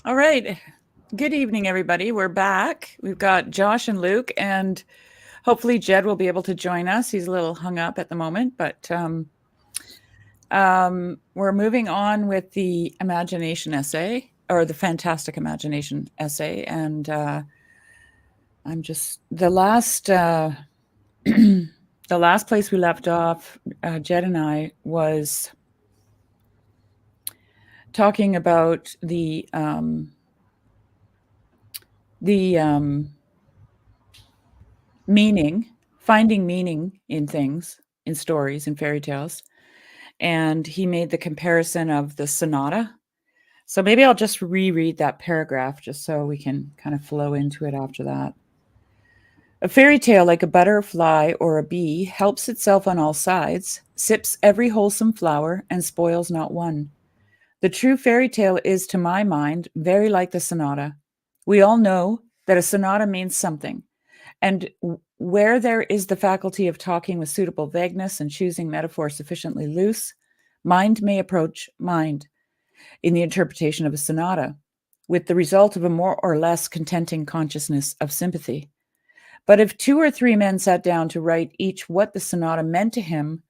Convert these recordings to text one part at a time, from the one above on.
All right. Good evening, everybody. We're back. We've got Josh and Luke, and hopefully Jed will be able to join us. He's a little hung up at the moment, but we're moving on with the imagination essay or the fantastic imagination essay. And I'm just the last place we left off, Jed and I was talking about the meaning, finding meaning in things, in stories, in fairy tales. And he made the comparison of the sonata. So maybe I'll just reread that paragraph just so we can kind of flow into it after that. A fairy tale, like a butterfly or a bee, helps itself on all sides, sips every wholesome flower, and spoils not one. The true fairy tale is, to my mind, very like the sonata. We all know that a sonata means something, and where there is the faculty of talking with suitable vagueness and choosing metaphor sufficiently loose, mind may approach mind in the interpretation of a sonata, with the result of a more or less contenting consciousness of sympathy. But if two or three men sat down to write each what the sonata meant to him,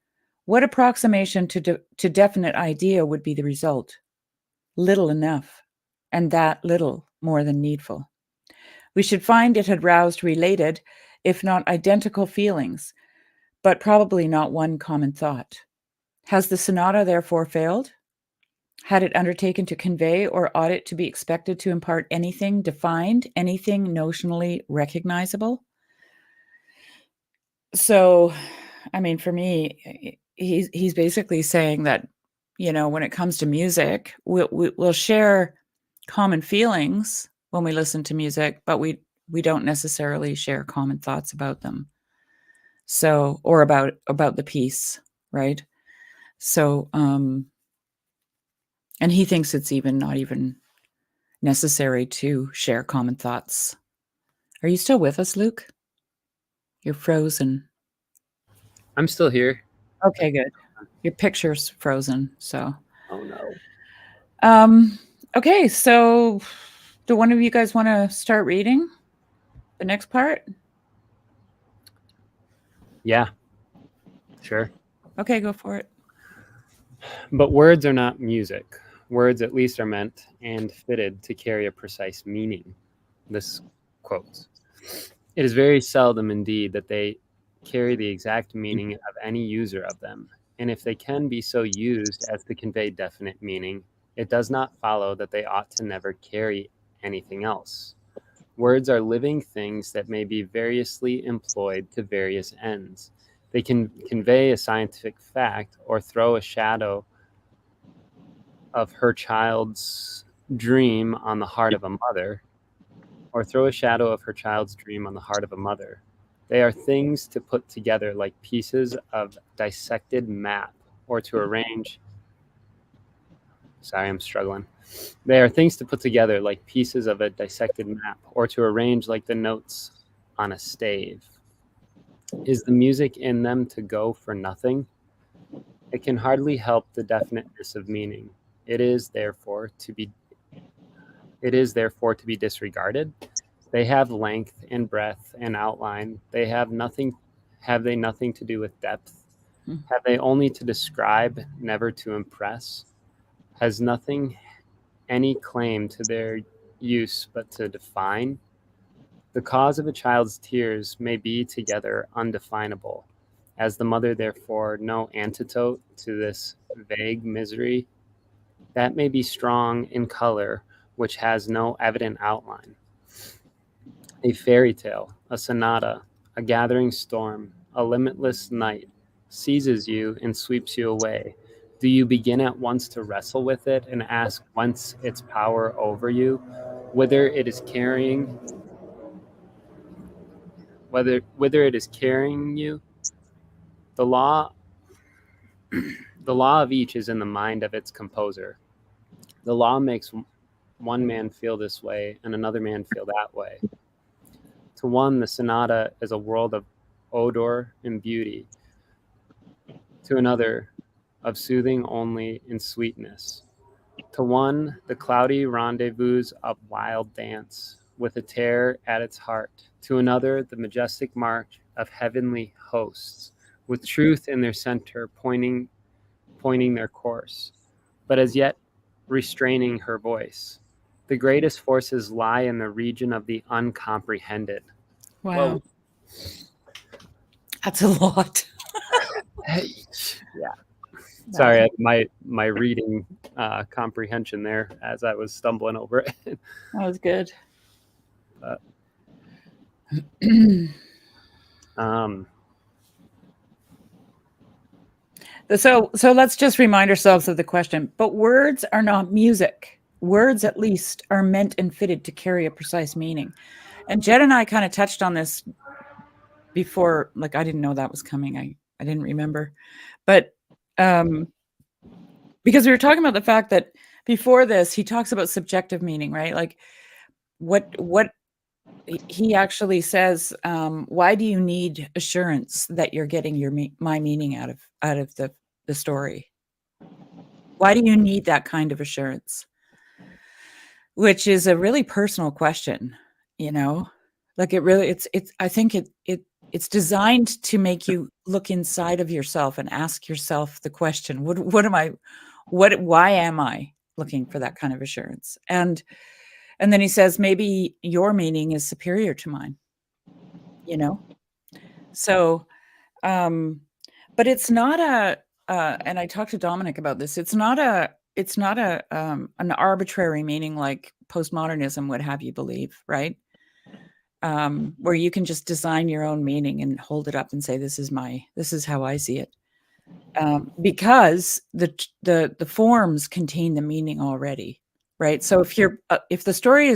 what approximation to definite idea would be the result? Little enough, and that little more than needful. We should find it had roused related, if not identical feelings, but probably not one common thought. Has the sonata therefore failed? Had it undertaken to convey, or ought it to be expected to impart anything defined, anything notionally recognizable? So, I mean, for me, he's basically saying that, when it comes to music, we'll share common feelings when we listen to music, but we don't necessarily share common thoughts about them. So, or about the piece, right? So, and he thinks it's even not even necessary to share common thoughts. Are you still with us, Luke? You're frozen. I'm still here. Okay, good. Your picture's frozen, so. Oh no. Um, okay, so do one of you guys want to start reading the next part? Yeah, sure. Okay, go for it. But words are not music. Words, at least, are meant and fitted to carry a precise meaning. This quotes. It is very seldom indeed that they carry the exact meaning of any user of them, and if they can be so used as to convey definite meaning, it does not follow that they ought to never carry anything else. Words are living things that may be variously employed to various ends. They can convey a scientific fact or throw a shadow of her child's dream on the heart of a mother, or throw a shadow of her child's dream on the heart of a mother. They are things to put together like pieces of dissected map, or to arrange. Sorry, I'm struggling. They are things to put together like pieces of a dissected map, or to arrange like the notes on a stave. Is the music in them to go for nothing? It can hardly help the definiteness of meaning. It is therefore to be it is therefore to be disregarded. They have length and breadth and outline. Have they nothing to do with depth? Mm. Have they only to describe, never to impress? Has nothing any claim to their use but to define? The cause of a child's tears may be together undefinable. As the mother, therefore, no antidote to this vague misery, that may be strong in color, which has no evident outline. A fairy tale, a sonata, a gathering storm, a limitless night seizes you and sweeps you away. Do you begin at once to wrestle with it and ask whence its power over you, whither it is carrying, whither it is carrying you? The law the law of each is in the mind of its composer. The law makes one man feel this way and another man feel that way. To one, the sonata is a world of odor and beauty. To another, of soothing only and sweetness. To one, the cloudy rendezvous of wild dance, with a terror at its heart. To another, the majestic march of heavenly hosts, with truth in their center, pointing their course, but as yet restraining her voice. The greatest forces lie in the region of the uncomprehended. Wow. Whoa. That's a lot. Yeah. Sorry, my reading comprehension there as I was stumbling over it. That was good. So let's just remind ourselves of the question. But words are not music. Words, at least, are meant and fitted to carry a precise meaning. And Jed and I kind of touched on this before. Like, I didn't know that was coming. I didn't remember. But because we were talking about the fact that before this, he talks about subjective meaning, right? Like what he actually says, why do you need assurance that you're getting my meaning out of the story? Why do you need that kind of assurance? Which is a really personal question, you know? Like I think it's designed to make you look inside of yourself and ask yourself the question, why am I looking for that kind of assurance? And then he says, maybe your meaning is superior to mine, you know? So, but it's not and I talked to Dominic about this. It's not an arbitrary meaning like postmodernism would have you believe, right? Where you can just design your own meaning and hold it up and say, this is how I see it. Because the forms contain the meaning already, right? So if the story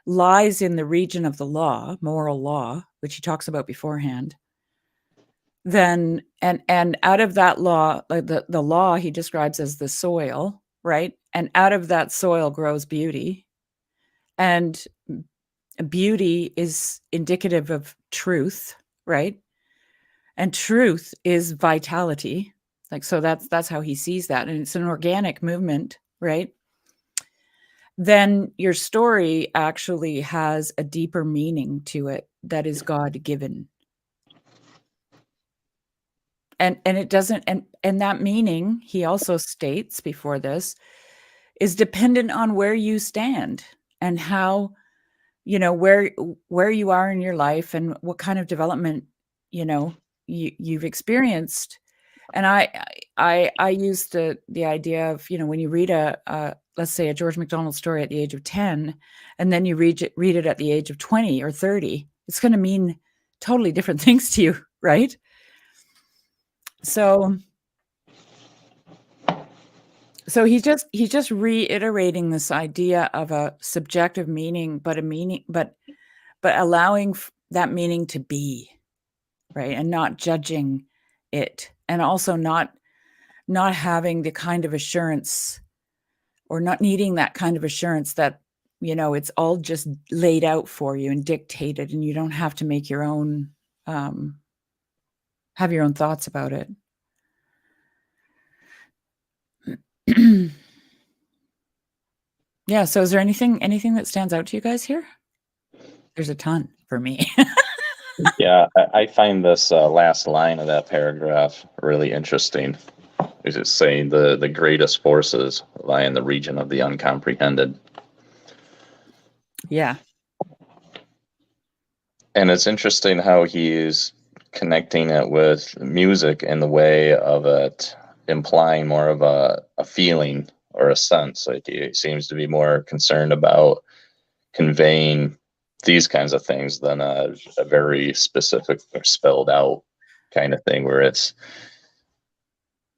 lies in the region of the law, moral law, which he talks about beforehand, then and out of that law, like the law he describes as the soil, right? And out of that soil grows beauty, and beauty is indicative of truth, right? And truth is vitality. Like, so that's how he sees that. And it's an organic movement, right? Then your story actually has a deeper meaning to it that is God given. And it doesn't, and that meaning, he also states before this, is dependent on where you stand and how, you know, where you are in your life and what kind of development, you know, you've experienced. And I use the idea of, you know, when you read let's say a George MacDonald story at the age of 10, and then you read it at the age of 20 or 30, it's going to mean totally different things to you, right? So he's just reiterating this idea of a subjective meaning, but allowing that meaning to be, right, and not judging it, and also not having the kind of assurance, or not needing that kind of assurance that, you know, it's all just laid out for you and dictated, and you don't have to make your own, have your own thoughts about it. Yeah. So is there anything that stands out to you guys here? There's a ton for me. Yeah, I find this last line of that paragraph really interesting. Is it saying the greatest forces lie in the region of the uncomprehended? Yeah. And it's interesting how he's connecting it with music in the way of it implying more of a feeling or a sense. Like he seems to be more concerned about conveying these kinds of things than a very specific or spelled out kind of thing, where it's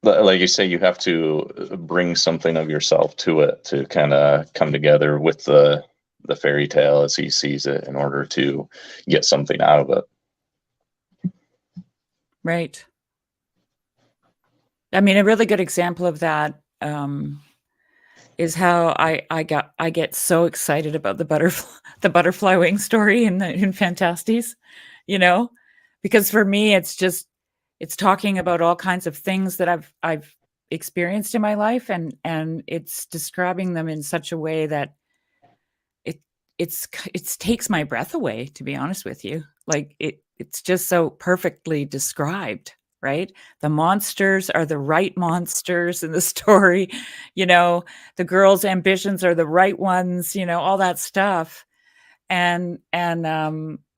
like you say, you have to bring something of yourself to it to kind of come together with the fairy tale as he sees it in order to get something out of it. Right. I mean, a really good example of that is how I get so excited about the butterfly wing story in Phantastes, you know, because for me it's talking about all kinds of things that I've experienced in my life, and it's describing them in such a way that it takes my breath away, to be honest with you. Like it's just so perfectly described, right? The monsters are the right monsters in the story, the girl's ambitions are the right ones, all that stuff. And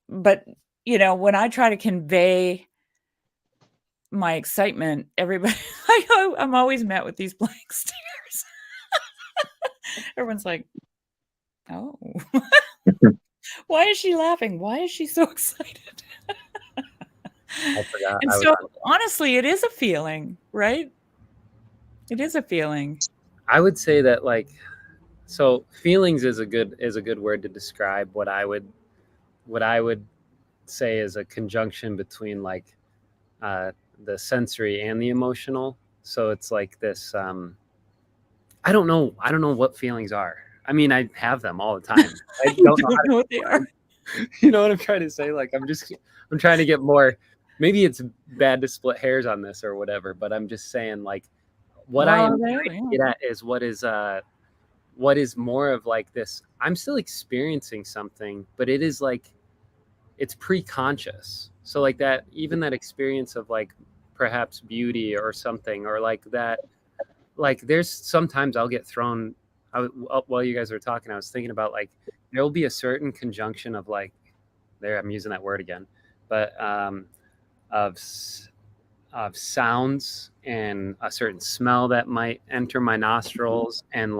but when I try to convey my excitement, everybody I'm always met with these blank stares. Everyone's like, oh. Why is she laughing? Why is she so excited? I forgot. And so honestly, it is a feeling, right? It is a feeling. I would say that so feelings is a good word to describe what I would say is a conjunction between the sensory and the emotional. So it's like this I don't know what feelings are. I mean, I have them all the time. I don't know what they are. You know what I'm trying to say? Like I'm trying to get more. Maybe it's bad to split hairs on this or whatever, but I'm just saying what I am trying to get at is what is more of this. I'm still experiencing something, but it is it's pre-conscious. So that, even that experience of perhaps beauty or something, or that, there's sometimes I'll get thrown. While you guys were talking, I was thinking about there'll be a certain conjunction of there, I'm using that word again, but of sounds and a certain smell that might enter my nostrils, and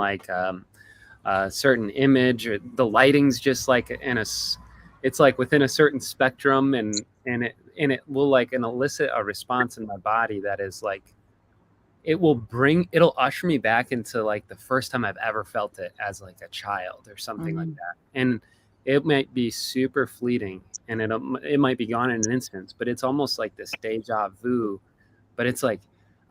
a certain image, or the lighting's just it's within a certain spectrum, and it will elicit a response in my body that is it'll usher me back into the first time I've ever felt it as a child or something like that. And it might be super fleeting, and it might be gone in an instant, but it's almost like this deja vu. But it's I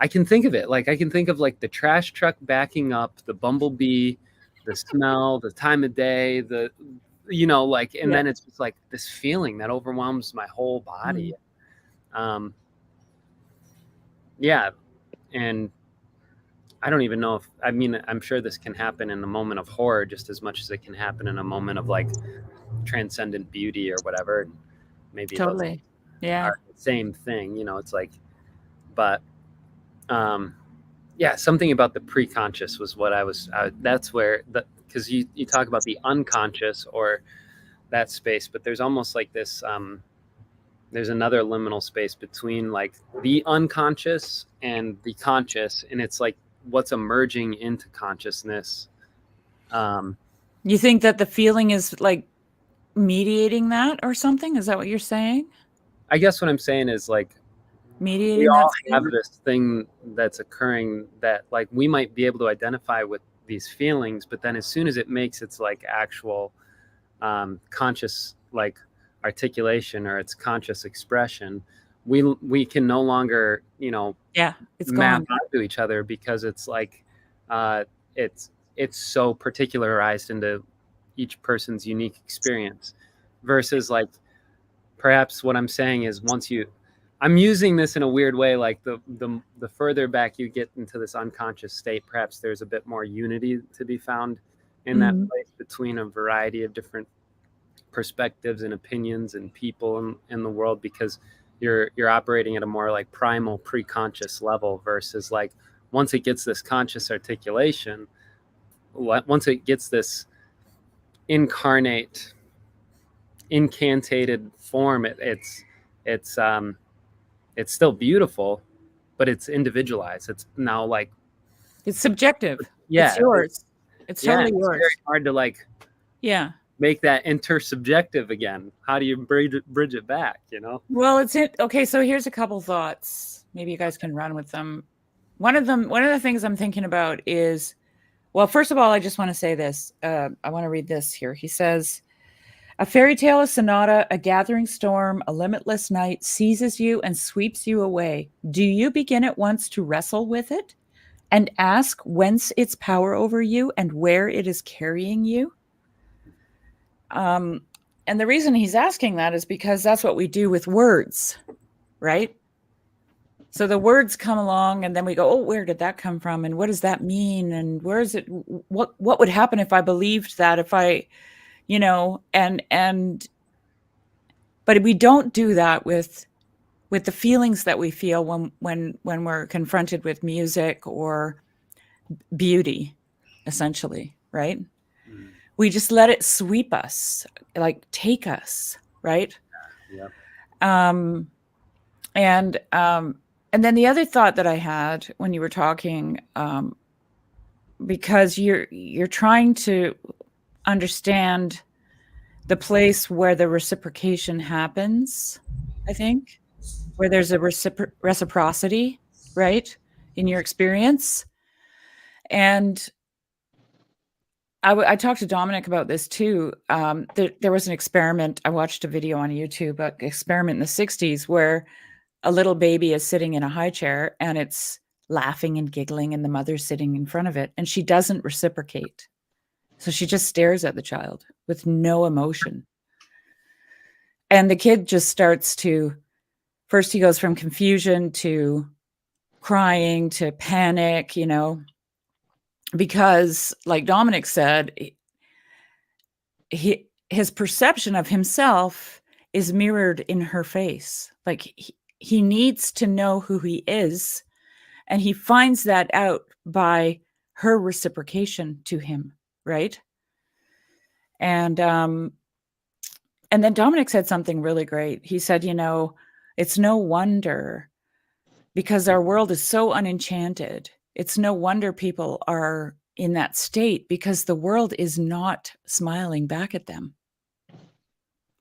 can think of it. I can think of the trash truck backing up, the bumblebee, the smell, the time of day, then it's just this feeling that overwhelms my whole body. Yeah. And I don't even know I'm sure this can happen in a moment of horror just as much as it can happen in a moment of transcendent beauty or whatever. Maybe totally. Yeah. Are the same thing, it's but something about the pre-conscious was what that's where because you talk about the unconscious or that space, but there's almost this there's another liminal space between the unconscious and the conscious, and it's what's emerging into consciousness. You think that the feeling is mediating that or something? Is that what you're saying? I guess what I'm saying is mediating we all that have this thing that's occurring that we might be able to identify with these feelings, but then as soon as it makes its actual conscious articulation or its conscious expression, we can no longer it's map gone onto each other, because it's it's so particularized into each person's unique experience, versus perhaps what I'm saying is I'm using this in a weird way, the further back you get into this unconscious state, perhaps there's a bit more unity to be found in that place between a variety of different perspectives and opinions and people in the world, because you're operating at a more primal pre-conscious level, versus once it gets this conscious articulation, once it gets this incantated form, it's still beautiful, but it's individualized. It's now it's subjective. Yeah, it's yours. It's totally yours. It's very hard to make that intersubjective again. How do you bridge it back, Well, okay, so here's a couple thoughts. Maybe you guys can run with them. One of the things I'm thinking about is, well, first of all, I just want to say this. I want to read this here. He says, a fairy tale, a sonata, a gathering storm, a limitless night seizes you and sweeps you away. Do you begin at once to wrestle with it and ask whence its power over you and where it is carrying you? And the reason he's asking that is because that's what we do with words, right? So the words come along, and then we go, oh, where did that come from? And what does that mean? And where is it? What would happen if I believed that? If I, but we don't do that with the feelings that we feel when we're confronted with music or beauty, essentially, right? Mm. We just let it sweep us, like take us, right? Yeah. And then the other thought that I had when you were talking, because you're trying to understand the place where the reciprocation happens, I think, where there's a reciprocity, right, in your experience. And I talked to Dominic about this too. There was an experiment. I watched a video on YouTube, an experiment in the 60s where a little baby is sitting in a high chair and it's laughing and giggling, and the mother's sitting in front of it, and she doesn't reciprocate. So she just stares at the child with no emotion. And the kid just starts to, first he goes from confusion to crying to panic, because like Dominic said, his perception of himself is mirrored in her face. Like he needs to know who he is, and he finds that out by her reciprocation to him, right? And then Dominic said something really great. He said, it's no wonder, because our world is so unenchanted. It's no wonder people are in that state, because the world is not smiling back at them.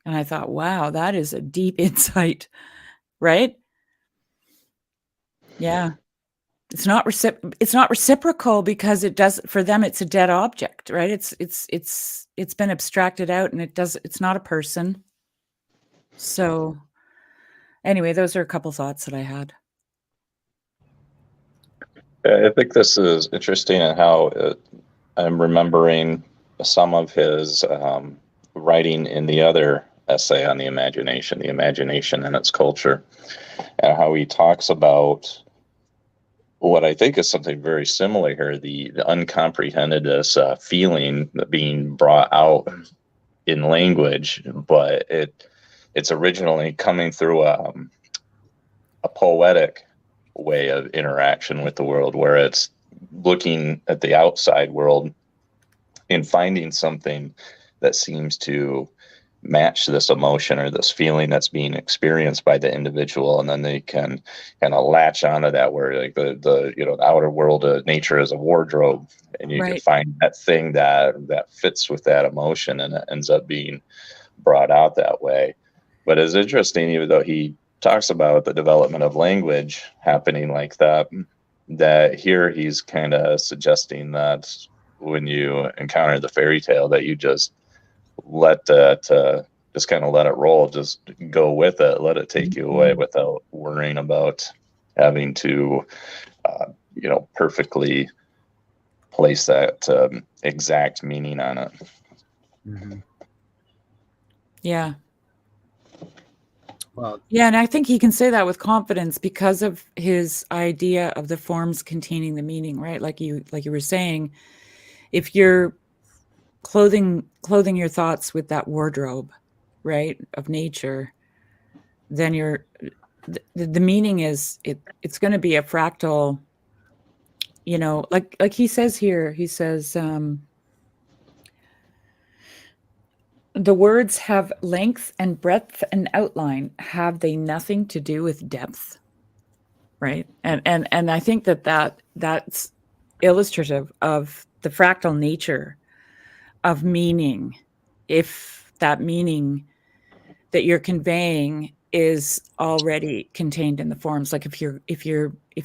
And I thought, wow, that is a deep insight, right? Yeah. It's not reciprocal because it does, for them it's a dead object, right? It's been abstracted out, and it's not a person. So anyway, those are a couple thoughts that I had. I think this is interesting in how I'm remembering some of his writing in the other essay on the imagination and its culture, and how he talks about what I think is something very similar here, the uncomprehended feeling being brought out in language, but it's originally coming through a poetic way of interaction with the world, where it's looking at the outside world and finding something that seems to match this emotion or this feeling that's being experienced by the individual, and then they can kind of latch onto that, where like the outer world of nature is a wardrobe, and you can find that thing that fits with that emotion, and it ends up being brought out that way. But it's interesting, even though he talks about the development of language happening like that here he's kind of suggesting that when you encounter the fairy tale, that you just let that just kind of let it roll, just go with it, let it take you away without worrying about having to perfectly place that exact meaning on it. Mm-hmm. Yeah. Well, yeah, and I think he can say that with confidence because of his idea of the forms containing the meaning, right? Like you were saying, if you're clothing your thoughts with that wardrobe, right, of nature, then the meaning is it's going to be a fractal, like he says here. He says the words have length and breadth and outline. Have they nothing to do with depth? Right. And I think that's illustrative of the fractal nature of meaning. If that meaning that you're conveying is already contained in the forms, like if you're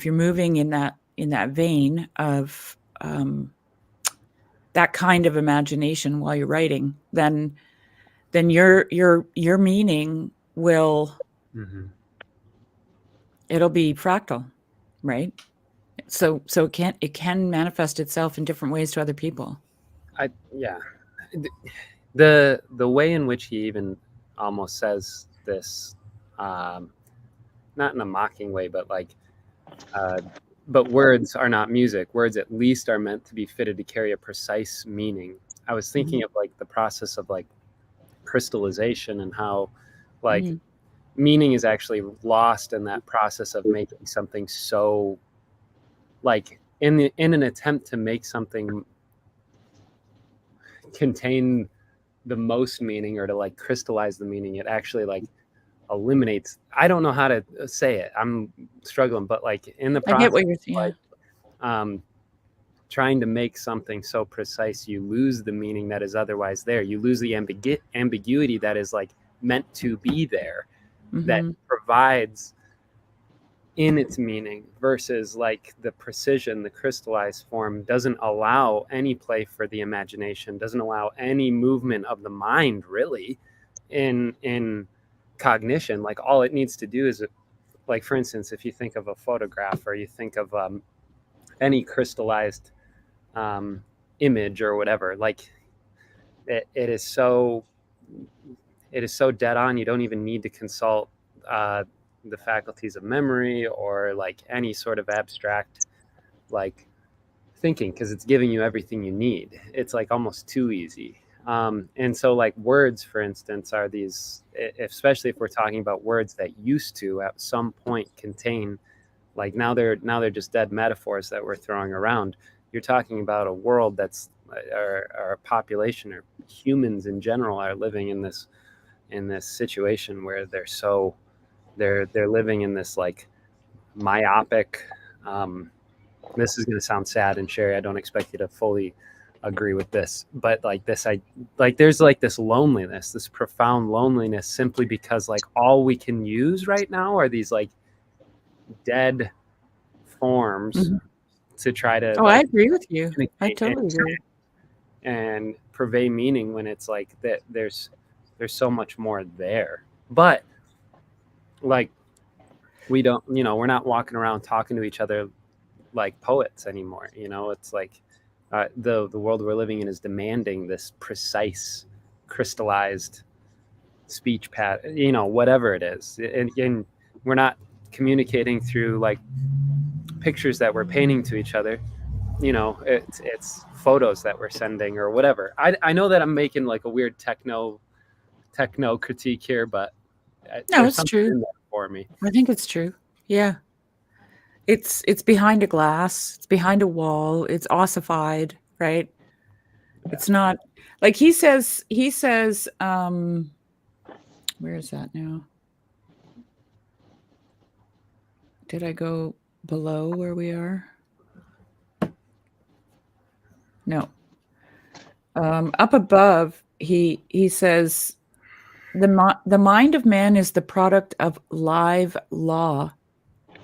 moving in that vein of that kind of imagination while you're writing, then your meaning will it'll be fractal, right? So it can manifest itself in different ways to other people. The way in which he even almost says this, not in a mocking way, but like But words are not music. Words at least are meant to be fitted to carry a precise meaning. I was thinking of like the process of like crystallization and how like Mhm. meaning is actually lost in that process of making something so like in an attempt to make something contain the most meaning or to like crystallize the meaning, it actually like eliminates. I don't know how to say it. I'm struggling, but like in the I get process, what you're saying. Yeah. like trying to make something so precise, you lose the meaning that is otherwise there. You lose the ambiguity that is like meant to be there, that Mhm. provides in its meaning, versus like the precision, the crystallized form doesn't allow any play for the imagination, doesn't allow any movement of the mind really in cognition. Like all it needs to do is, like for instance, if you think of a photograph or you think of any crystallized image or whatever, like it is so dead on. You don't even need to consult the faculties of memory or like any sort of abstract like thinking, because it's giving you everything you need. It's like almost too easy. And so like words, for instance, are these, especially if we're talking about words that used to at some point contain, like now they're just dead metaphors that we're throwing around. You're talking about a world that's our population or humans in general are living in this situation where they're living in this like myopic. This is going to sound sad, and Sherry, I don't expect you to fully agree with this, but like this, I like there's like this loneliness, this profound loneliness, simply because like all we can use right now are these like dead forms Mhm. to try to Oh, I like agree with you. I communicate totally agree. and purvey meaning, when it's like that there's so much more there. But like we don't, we're not walking around talking to each other like poets anymore. It's like the world we're living in is demanding this precise, crystallized speech whatever it is, and we're not communicating through like pictures that we're painting to each other. It's photos that we're sending or whatever. I know that I'm making like a weird techno critique here, but No, there's it's something true. in there for me. I think it's true. Yeah. It's behind a glass, it's behind a wall, it's ossified, right? It's not like he says, where is that now? Did I go below where we are? No. Up above, he says the mind of man is the product of live law.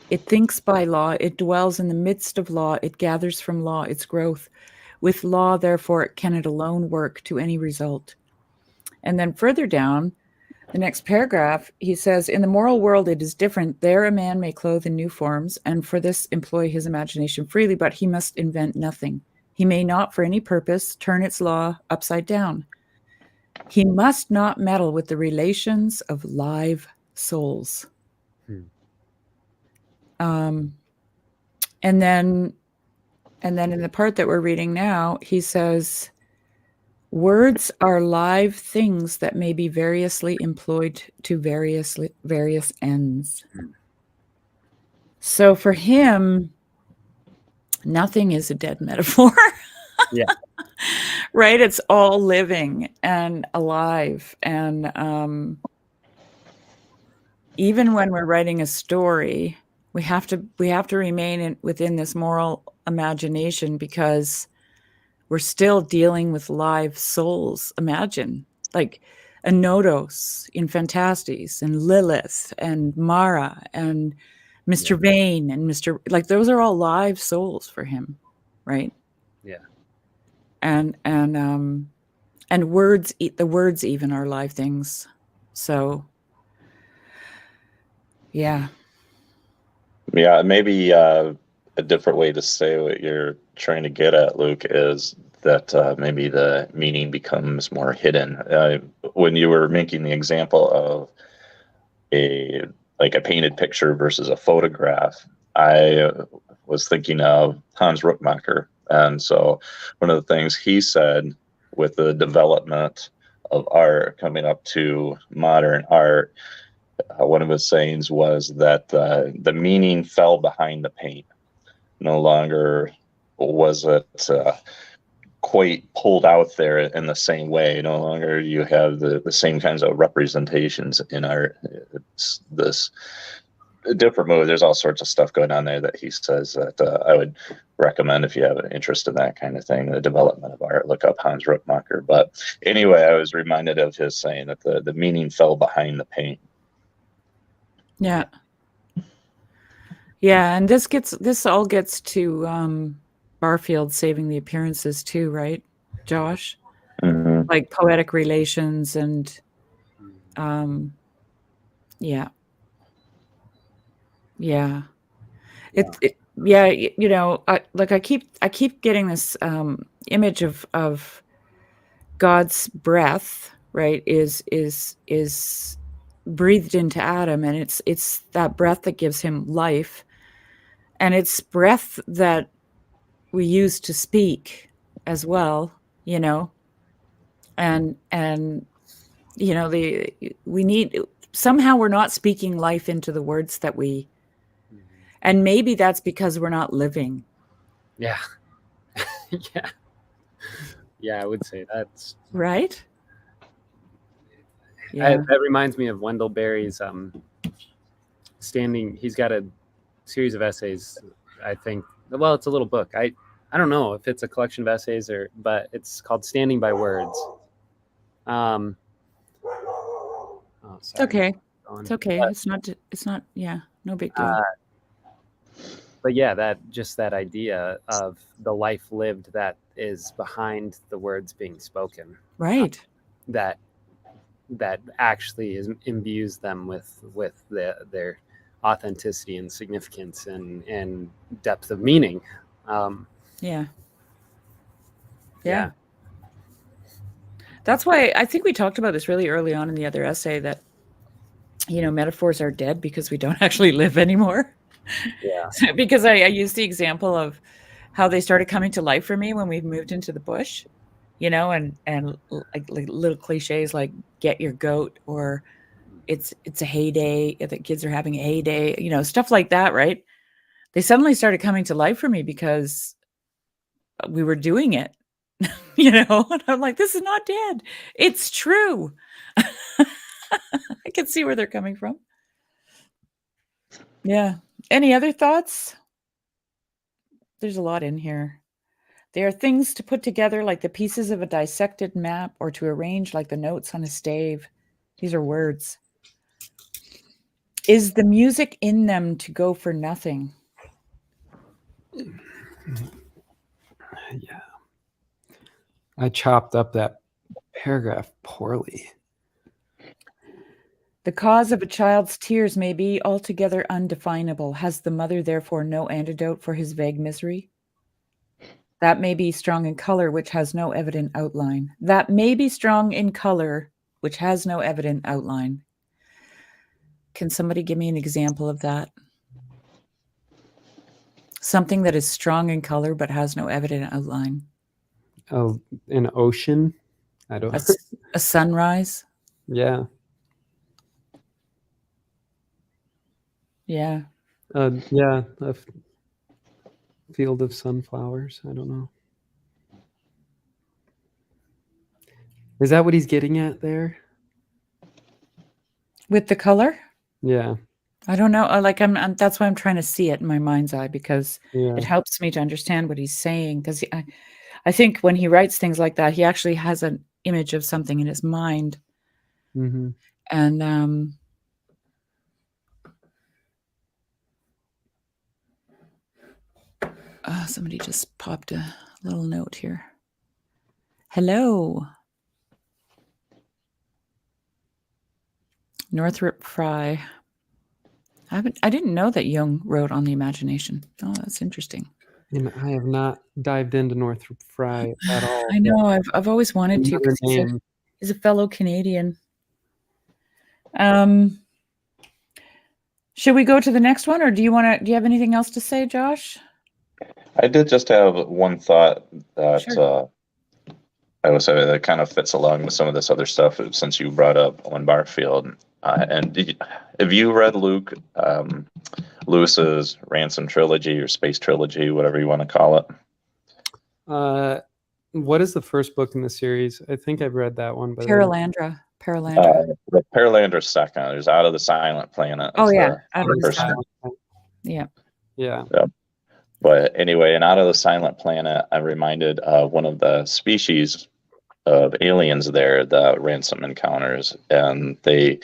It thinks by law, it dwells in the midst of law, it gathers from law its growth. With law, therefore, can it alone work to any result. And then further down, the next paragraph, he says, in the moral world, it is different. There a man may clothe in new forms, and for this employ his imagination freely, but he must invent nothing. He may not, for any purpose, turn its law upside down. He must not meddle with the relations of live souls. And then in the part that we're reading now, he says, words are live things that may be variously employed to various ends. So for him, nothing is a dead metaphor. Yeah. Right? It's all living and alive. And even when we're writing a story, we have to remain within this moral imagination, because we're still dealing with live souls. Imagine like Enodos in Phantastes, and Lilith and Mara and Mr. Vane and Mr. Like those are all live souls for him, right? Yeah. And words, the words even are live things. So yeah. Yeah, maybe a different way to say what you're trying to get at, Luke, is that maybe the meaning becomes more hidden. When you were making the example of a painted picture versus a photograph, I was thinking of Hans Rookmaaker. And so one of the things he said with the development of art coming up to modern art, one of his sayings was that the meaning fell behind the paint. No longer was it quite pulled out there in the same way. No longer you have the same kinds of representations in art. It's this different move. There's all sorts of stuff going on there that he says that I would recommend if you have an interest in that kind of thing, the development of art. Look up Hans Rookmaaker. But anyway, I was reminded of his saying that the meaning fell behind the paint. Yeah. Yeah, and this all gets to Barfield saving the appearances too, right, Josh? Mm-hmm. Like poetic relations and yeah. Yeah. You know, I keep getting this image of God's breath, right, is breathed into Adam, and it's that breath that gives him life, and it's breath that we use to speak as well, you know, and you know, we need, somehow we're not speaking life into the words that we, and maybe that's because we're not living. Yeah. Yeah. Yeah, I would say that's right. Yeah. That reminds me of Wendell Berry's standing. He's got a series of essays, I think. Well, it's a little book. I don't know if it's a collection of essays but it's called Standing by Words. Oh, sorry. Okay. It's okay. It's not. Yeah. No big deal. But yeah, that idea of the life lived that is behind the words being spoken. Right. That actually imbues them with their authenticity and significance and depth of meaning. Yeah. That's why I think we talked about this really early on in the other essay, that, you know, metaphors are dead because we don't actually live anymore. Yeah. Because I used the example of how they started coming to life for me when we moved into the bush, you know, and like little cliches like get your goat, or it's a heyday, the kids are having a heyday, you know, stuff like that, right? They suddenly started coming to life for me because we were doing it, you know, and I'm like, this is not dead. It's true. I can see where they're coming from. Yeah. Any other thoughts? There's a lot in here. They are things to put together like the pieces of a dissected map, or to arrange like the notes on a stave. These are words. Is the music in them to go for nothing? Yeah. I chopped up that paragraph poorly. The cause of a child's tears may be altogether undefinable. Has the mother therefore no antidote for his vague misery? That may be strong in color, which has no evident outline. That may be strong in color, which has no evident outline. Can somebody give me an example of that? Something that is strong in color but has no evident outline. Oh, an ocean? I don't. A sunrise? Yeah. Yeah. Yeah. A field of sunflowers. I don't know. Is that what he's getting at there? With the color? Yeah. I don't know. Like that's why I'm trying to see it in my mind's eye, because it helps me to understand what he's saying. Because I think when he writes things like that, he actually has an image of something in his mind. Mm-hmm. And somebody just popped a little note here. Hello. Northrop Frye. I didn't know that Jung wrote on the imagination. Oh, that's interesting. And I have not dived into Northrop Frye at all. I know. I've always wanted to, because he's a fellow Canadian. Should we go to the next one, or do you have anything else to say, Josh? I did just have one thought that Sure. I would say that kind of fits along with some of this other stuff since you brought up Owen Barfield. Have you read Lewis's Ransom trilogy or Space trilogy, whatever you want to call it? What is the first book in the series? I think I've read that one, but Paralandra. The Paralander's second. There's Out of the Silent Planet. Oh, is yeah. the Out of the first Silent- one. Yeah. yeah. But anyway, in Out of the Silent Planet, I'm reminded of one of the species of aliens there, the Ransom encounters, and they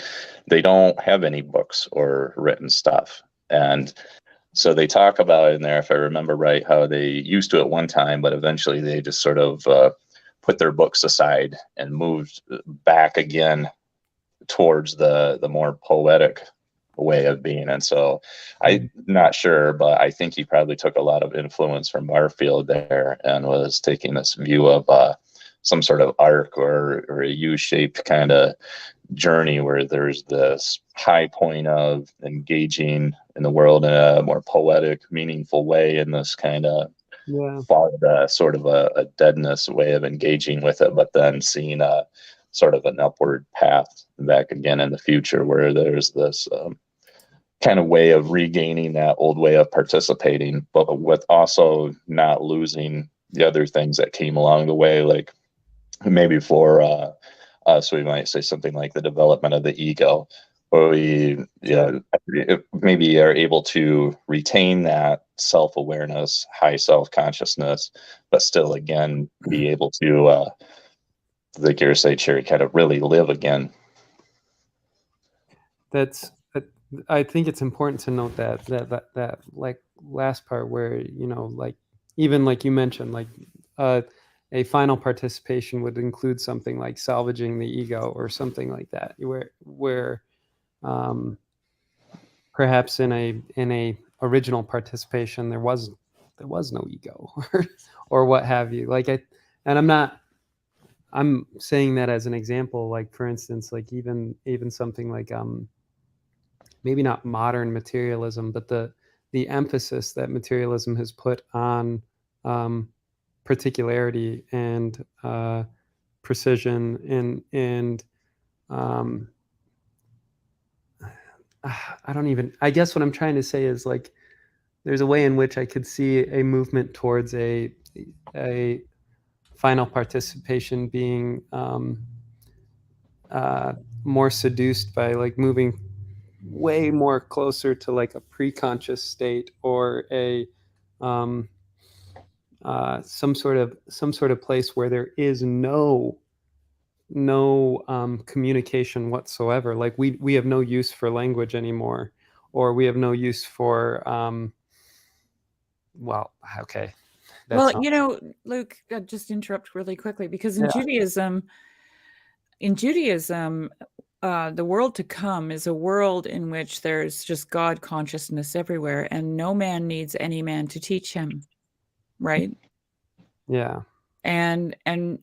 don't have any books or written stuff. And so they talk about in there, if I remember right, how they used to at one time, but eventually they just sort of put their books aside and moved back again towards the more poetic way of being. And so I'm not sure, but I think he probably took a lot of influence from Barfield there and was taking this view of some sort of arc or a U-shaped kind of journey where there's this high point of engaging in the world in a more poetic, meaningful way, in this kind of sort of a deadness way of engaging with it, but then seeing a sort of an upward path back again in the future where there's this kind of way of regaining that old way of participating, but with also not losing the other things that came along the way. Like maybe for us, we might say something like the development of the ego, where we maybe are able to retain that self-awareness, high self-consciousness, but still again be able to like you're saying, Sherry, kind of really live again. I think it's important to note that like last part where, you know, like even like you mentioned, like a final participation would include something like salvaging the ego or something like that, where perhaps in a original participation there was no ego or what have you. Like I'm saying that as an example, like for instance, like even something like maybe not modern materialism, but the emphasis that materialism has put on particularity and precision and I guess what I'm trying to say is like there's a way in which I could see a movement towards a final participation being more seduced by like moving way more closer to like a pre-conscious state or a some sort of place where there is no communication whatsoever. Like we have no use for language anymore, or we have no use for well, okay. Well, you know, Luke, just interrupt really quickly, because in Judaism, the world to come is a world in which there's just God consciousness everywhere, and no man needs any man to teach him, right? Yeah. And St.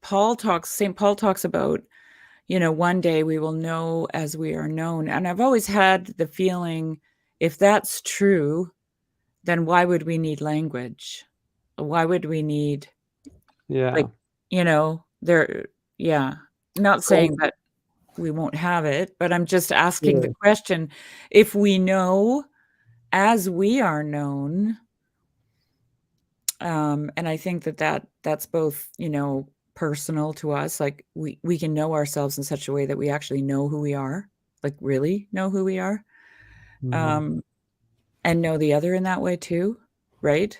Paul talks about, you know, one day we will know as we are known. And I've always had the feeling, if that's true, then why would we need language? Why would we need, like, you know, not saying that we won't have it, but I'm just asking the question, if we know as we are known, and I think that's both, you know, personal to us, like we can know ourselves in such a way that we actually know who we are, like really know who we are, and know the other in that way too, right?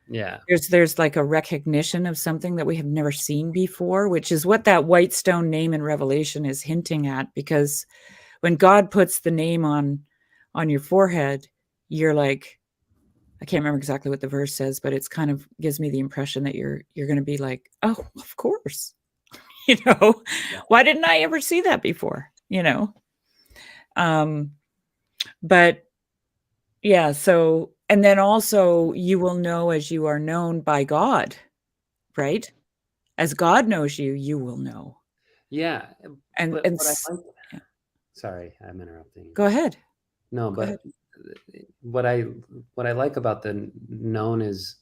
Yeah. There's like a recognition of something that we have never seen before, which is what that white stone name in Revelation is hinting at. Because when God puts the name on your forehead, you're like, I can't remember exactly what the verse says, but it's kind of gives me the impression that you're going to be like, oh, of course, you know, why didn't I ever see that before? You know, but yeah, so. And then also you will know as you are known by God, right? As God knows you, you will know. Yeah. And Sorry, I'm interrupting. Go ahead. No, Go ahead. but what I like about the known is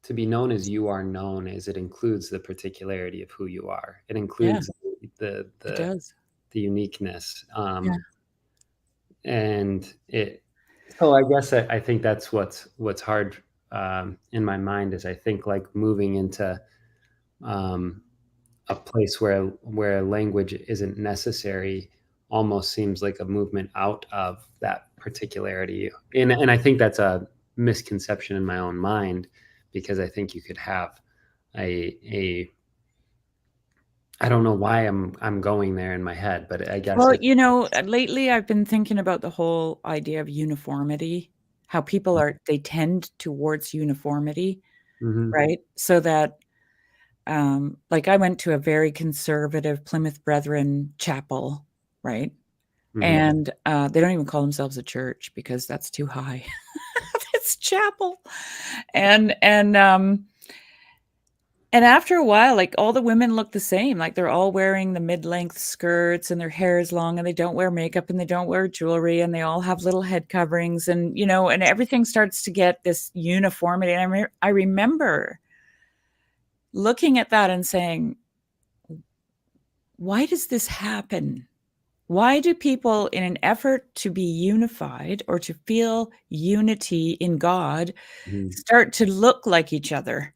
to be known as you are known is it includes the particularity of who you are. It Yeah, includes the it the does. the uniqueness. Yeah. And it so I guess I think that's what's hard in my mind is I think like moving into a place where language isn't necessary almost seems like a movement out of that particularity. And I think that's a misconception in my own mind because I think you could have a I don't know why I'm going there in my head, but I guess Well, you know, lately I've been thinking about the whole idea of uniformity, how people they tend towards uniformity, Mhm, right? So that, like I went to a very conservative Plymouth Brethren chapel, right? mhm. And they don't even call themselves a church because that's too high. It's chapel. And after a while, like all the women look the same. Like they're all wearing the mid-length skirts and their hair is long and they don't wear makeup and they don't wear jewelry and they all have little head coverings and, you know, and everything starts to get this uniformity. And I remember looking at that and saying, why does this happen? Why do people, in an effort to be unified or to feel unity in God, Mhm. start to look like each other?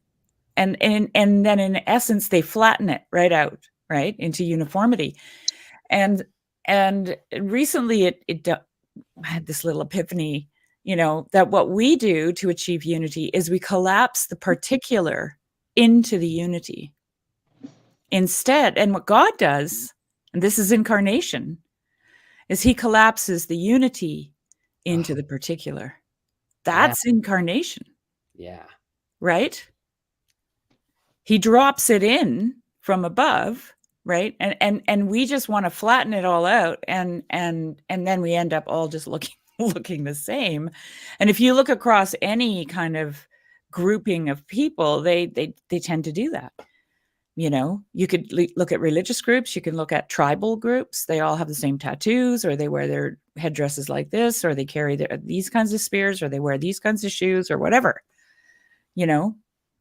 And then in essence, they flatten it right out, right, into uniformity. And recently I had this little epiphany, you know, that what we do to achieve unity is we collapse the particular into the unity instead. And what God does, and this is incarnation, is he collapses the unity into the particular. That's incarnation, Yeah. right? He drops it in from above, right? And we just want to flatten it all out and then we end up all just looking the same. And if you look across any kind of grouping of people, they tend to do that. You know, you could look at religious groups, you can look at tribal groups. They all have the same tattoos, or they wear their headdresses like this, or they carry these kinds of spears, or they wear these kinds of shoes, or whatever, you know.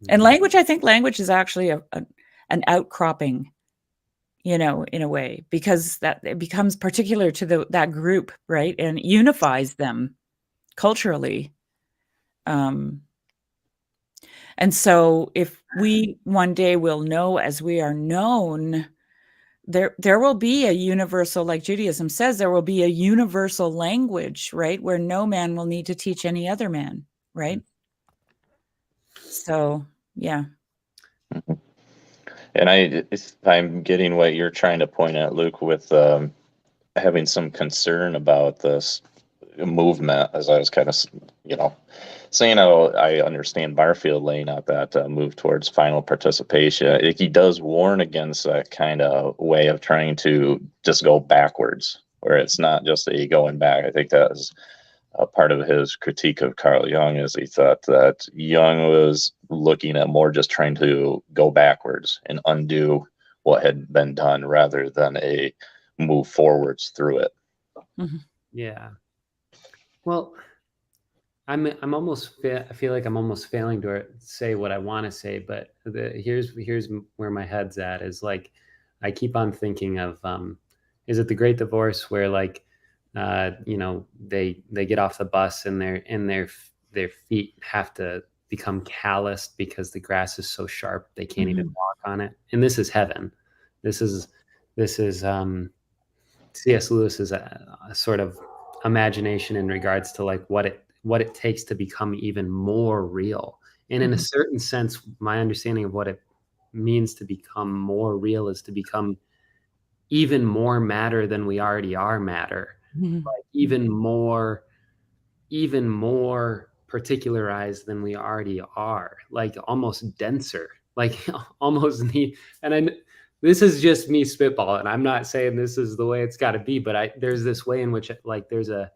And language, I think language is actually an outcropping, you know, in a way, because that it becomes particular to that group, right? And it unifies them culturally. And so if we one day will know as we are known, there will be a universal, like Judaism says, there will be a universal language, right? Where no man will need to teach any other man, right? So, yeah. And I'm getting what you're trying to point at, Luke, with having some concern about this movement, as I was kind of, saying how I understand Barfield laying out that move towards final participation. He does warn against that kind of way of trying to just go backwards, where it's not just a going back. I think that is a part of his critique of Carl Jung, is he thought that Jung was looking at more just trying to go backwards and undo what had been done rather than a move forwards through it. Mm-hmm. Yeah. Well, I'm almost I feel like I'm almost failing to say what I want to say, but here's where my head's at is like I keep on thinking of is it The Great Divorce where like they get off the bus and their feet have to become calloused because the grass is so sharp they can't even walk on it. And this is heaven. This is C.S. Lewis's a sort of imagination in regards to like what it takes to become even more real. And in a certain sense, my understanding of what it means to become more real is to become even more matter than we already are matter. Like even more particularized than we already are, like almost denser, like almost this is just me spitballing. I'm not saying this is the way it's got to be, but there's this way in which like there's a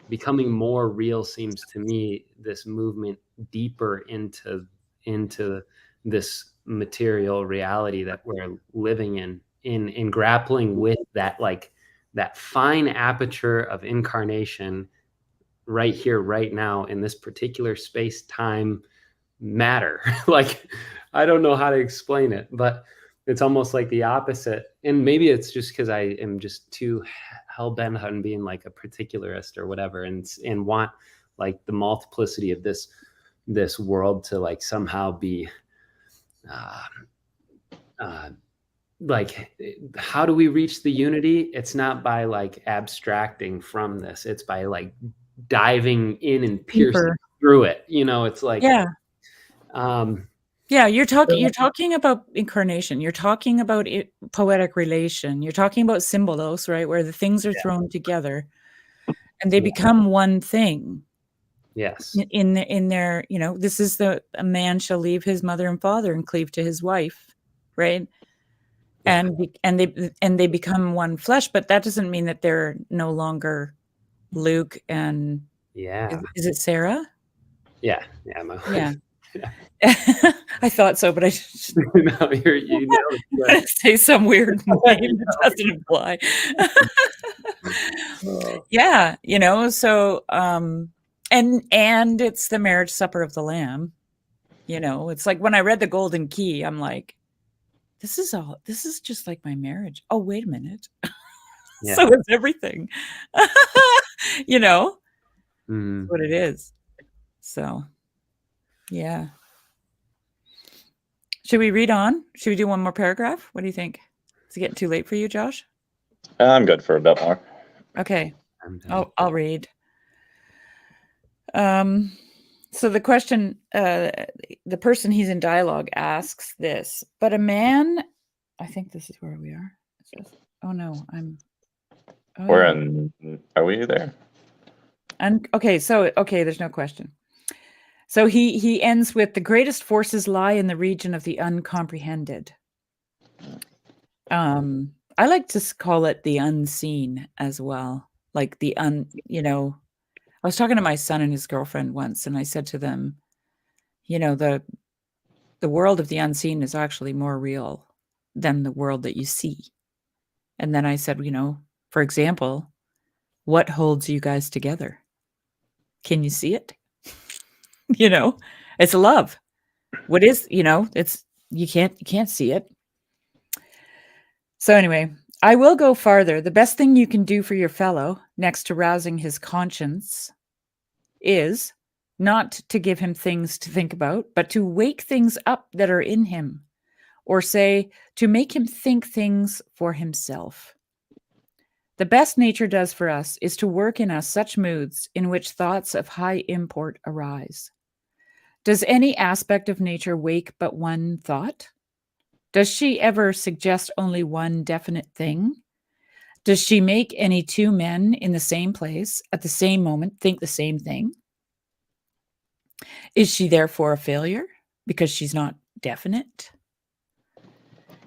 becoming more real seems to me this movement deeper into this material reality that we're living in grappling with that like that fine aperture of incarnation right here, right now, in this particular space time matter. Like, I don't know how to explain it, but it's almost like the opposite. And maybe it's just because I am just too hell-bent on being like a particularist or whatever, and want like the multiplicity of this world to like somehow be like, how do we reach the unity? It's not by like abstracting from this, it's by like diving in and piercing Deeper. through it. It's like, Yeah. Yeah, you're So- talking about incarnation. You're talking about poetic relation. You're talking about symbolos, right, where the things are thrown together and they become one thing. yes, In their, this is a man shall leave his mother and father and cleave to his wife, right? Yeah. And they become one flesh, but that doesn't mean that they're no longer Luke and yeah, is it Sarah? yeah. Yeah. I thought so, but I just No, you nailed it. say some weird name that doesn't apply. Yeah, so and it's the marriage supper of the Lamb. It's like when I read the Golden Key, I'm like, this is just like my marriage. Oh, wait a minute. Yeah. So it's everything. Mhm. What it is. So yeah. Should we read on? Should we do one more paragraph? What do you think? Is it getting too late for you, Josh? I'm good for a bit more. Okay. I'm done. I'll read. So the question, the person he's in dialogue asks this, but a man, I think this is where we are. Oh no, We're in. Are we there? Okay, there's no question. So he ends with, the greatest forces lie in the region of the uncomprehended. I like to call it the unseen as well. Like I was talking to my son and his girlfriend once, and I said to them, the world of the unseen is actually more real than the world that you see. And then I said, for example, what holds you guys together? Can you see it? It's love. What is, it's, you can't see it. So anyway, I will go farther. The best thing you can do for your fellow, next to rousing his conscience, is not to give him things to think about, but to wake things up that are in him, or say, to make him think things for himself. The best nature does for us is to work in us such moods in which thoughts of high import arise. Does any aspect of nature wake but one thought? Does she ever suggest only one definite thing? Does she make any two men in the same place at the same moment think the same thing? Is she therefore a failure because she's not definite?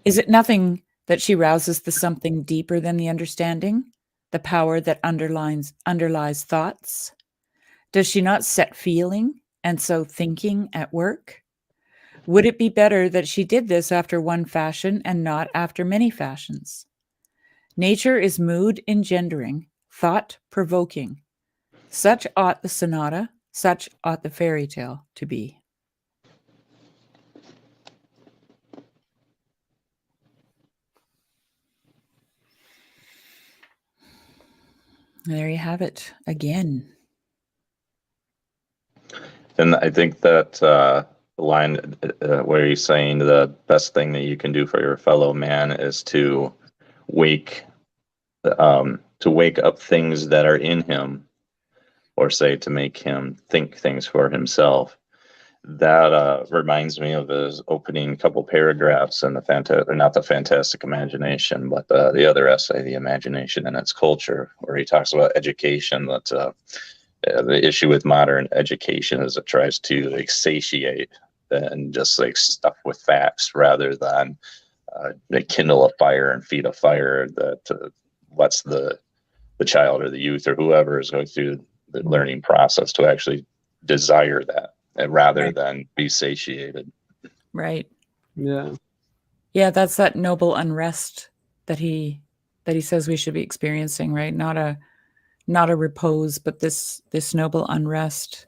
Is it nothing that she rouses the something deeper than the understanding, the power that underlies thoughts? Does she not set feeling and so thinking at work? Would it be better that she did this after one fashion and not after many fashions? Nature is mood engendering, thought provoking. Such ought the sonata, such ought the fairy tale to be. There you have it again. And I think that line where he's saying the best thing that you can do for your fellow man is to wake up things that are in him, or say to make him think things for himself. That reminds me of his opening couple paragraphs in not the Fantastic Imagination, but the other essay, The Imagination and Its Culture, where he talks about education. That the issue with modern education is it tries to like satiate and just like stuff with facts rather than kindle a fire and feed a fire that lets the child or the youth or whoever is going through the learning process to actually desire that, and rather than be satiated. Right. Yeah. Yeah, that's that noble unrest that he that he says we should be experiencing, right? Not a repose, but this noble unrest.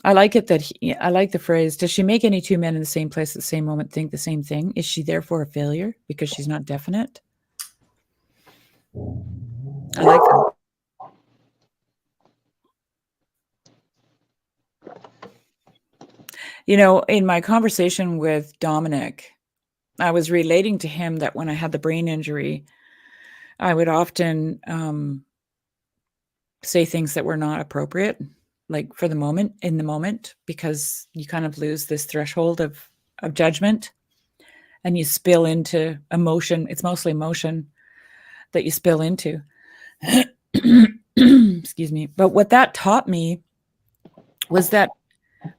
I like it that I like the phrase, does she make any two men in the same place at the same moment think the same thing? Is she therefore a failure because she's not definite? I like that. You know, in my conversation with Dominic, I was relating to him that when I had the brain injury, I would often say things that were not appropriate, like for the moment, in the moment, because you kind of lose this threshold of judgment and you spill into emotion. It's mostly emotion that you spill into. Excuse me. But what that taught me was that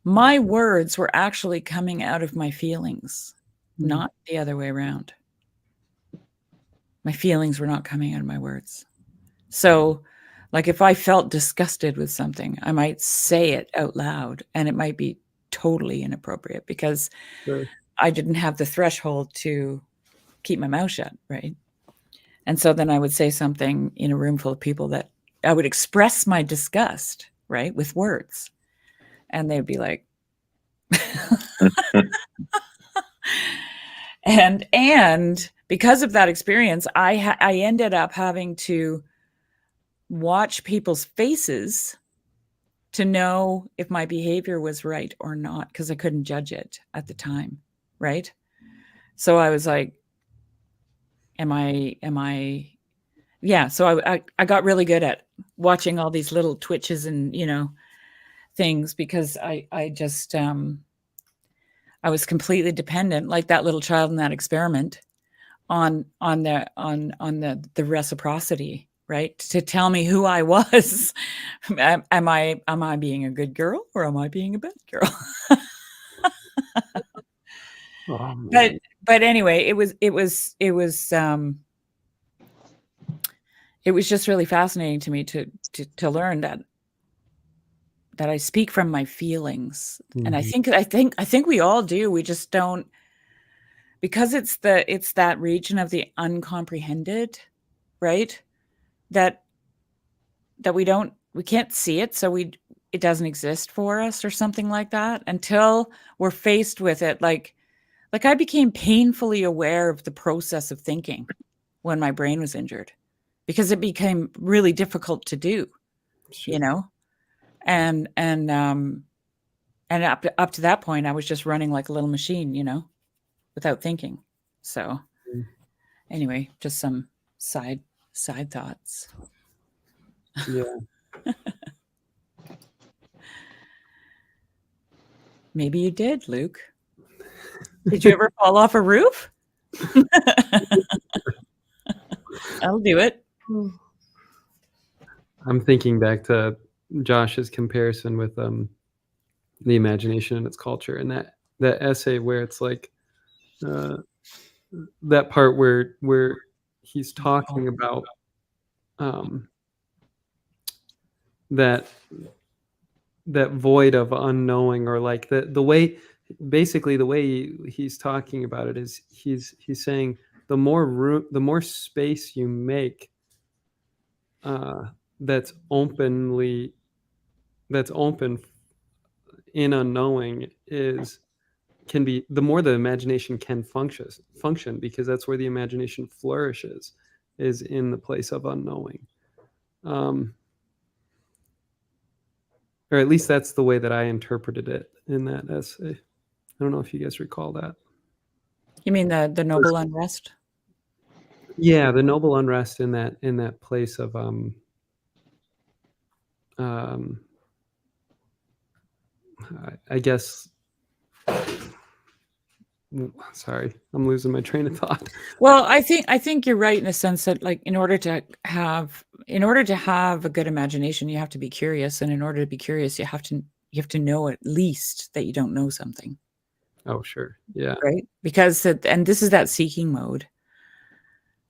my words were actually coming out of my feelings, not the other way around. My feelings were not coming out of my words. So, like if I felt disgusted with something, I might say it out loud and it might be totally inappropriate because I didn't have the threshold to keep my mouth shut, right? And so then I would say something in a room full of people that I would express my disgust, right, with words. And they'd be like, and because of that experience, I ended up having to watch people's faces to know if my behavior was right or not, because I couldn't judge it at the time, right? So I was like, am I yeah, so I got really good at watching all these little twitches and, you know, things, because I just I was completely dependent, like that little child in that experiment, on the reciprocity, right? To tell me who I was. Am I being a good girl or am I being a bad girl? But anyway, it was just really fascinating to me to learn that I speak from my feelings. And I think we all do. We just don't, because it's that region of the uncomprehended, right? That we can't see it. So it doesn't exist for us or something like that until we're faced with it. Like I became painfully aware of the process of thinking when my brain was injured, because it became really difficult to do, you know? And up to that point, I was just running like a little machine, you know, without thinking. So anyway, just some side thoughts. Yeah. Maybe you did, Luke. Did you ever fall off a roof? I'll do it. I'm thinking back to Josh's comparison with the imagination and its culture, and that essay where it's like that part where he's talking about that void of unknowing, or like the way, basically the way he's talking about it is he's saying the more space you make that's open in unknowing can be, the more the imagination can function, because that's where the imagination flourishes, is in the place of unknowing. Or at least that's the way that I interpreted it in that essay. I don't know if you guys recall that. You mean the noble unrest? Yeah, the noble unrest in that place of I guess. Sorry, I'm losing my train of thought. Well, I think you're right in the sense that, like, in order to have a good imagination, you have to be curious, and in order to be curious, you have to know at least that you don't know something. Oh, sure, yeah, right. Because and this is that seeking mode.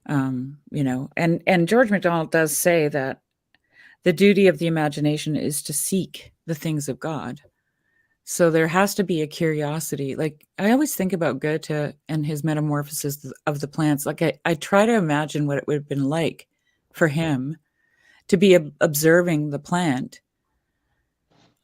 You know, and George MacDonald does say that the duty of the imagination is to seek the things of God. So there has to be a curiosity. Like I always think about Goethe and his metamorphosis of the plants. Like I try to imagine what it would have been like for him to be observing the plant.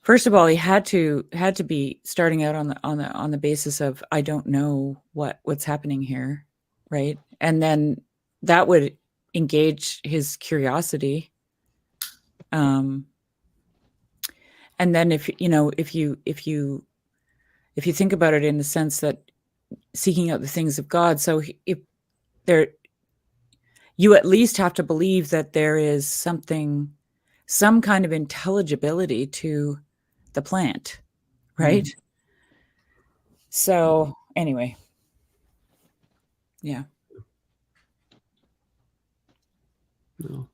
First of all, he had to be starting out on the basis of I don't know what's happening here, right? And then that would engage his curiosity. And then if you think about it in the sense that seeking out the things of God, so if there, you at least have to believe that there is some kind of intelligibility to the plant, right? So anyway, yeah. No.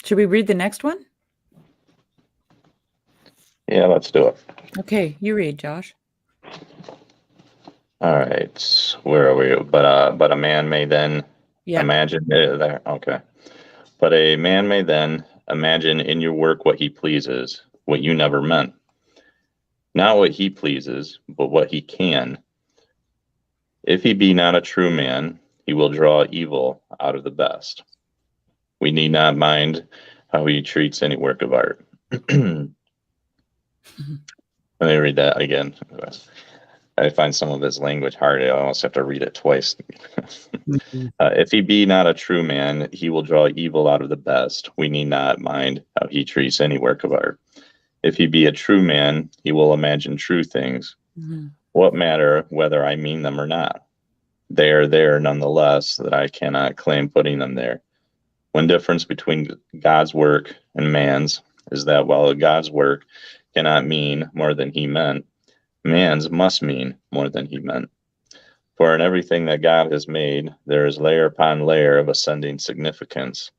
Should we read the next one? Yeah, let's do it. Okay, you read, Josh. All right, where are we? But a man may then Yeah. imagine there. Okay, but a man may then imagine in your work what he pleases, what you never meant. Not what he pleases, but what he can. If he be not a true man, he will draw evil out of the best. We need not mind how he treats any work of art. Let me read that again. I find some of his language hard. I almost have to read it twice. If he be not a true man, he will draw evil out of the best. We need not mind how he treats any work of art. If he be a true man, he will imagine true things. Mhm. What matter whether I mean them or not? They are there nonetheless, that I cannot claim putting them there. One difference between God's work and man's is that while God's work cannot mean more than he meant, man's must mean more than he meant. For in everything that God has made, there is layer upon layer of ascending significance.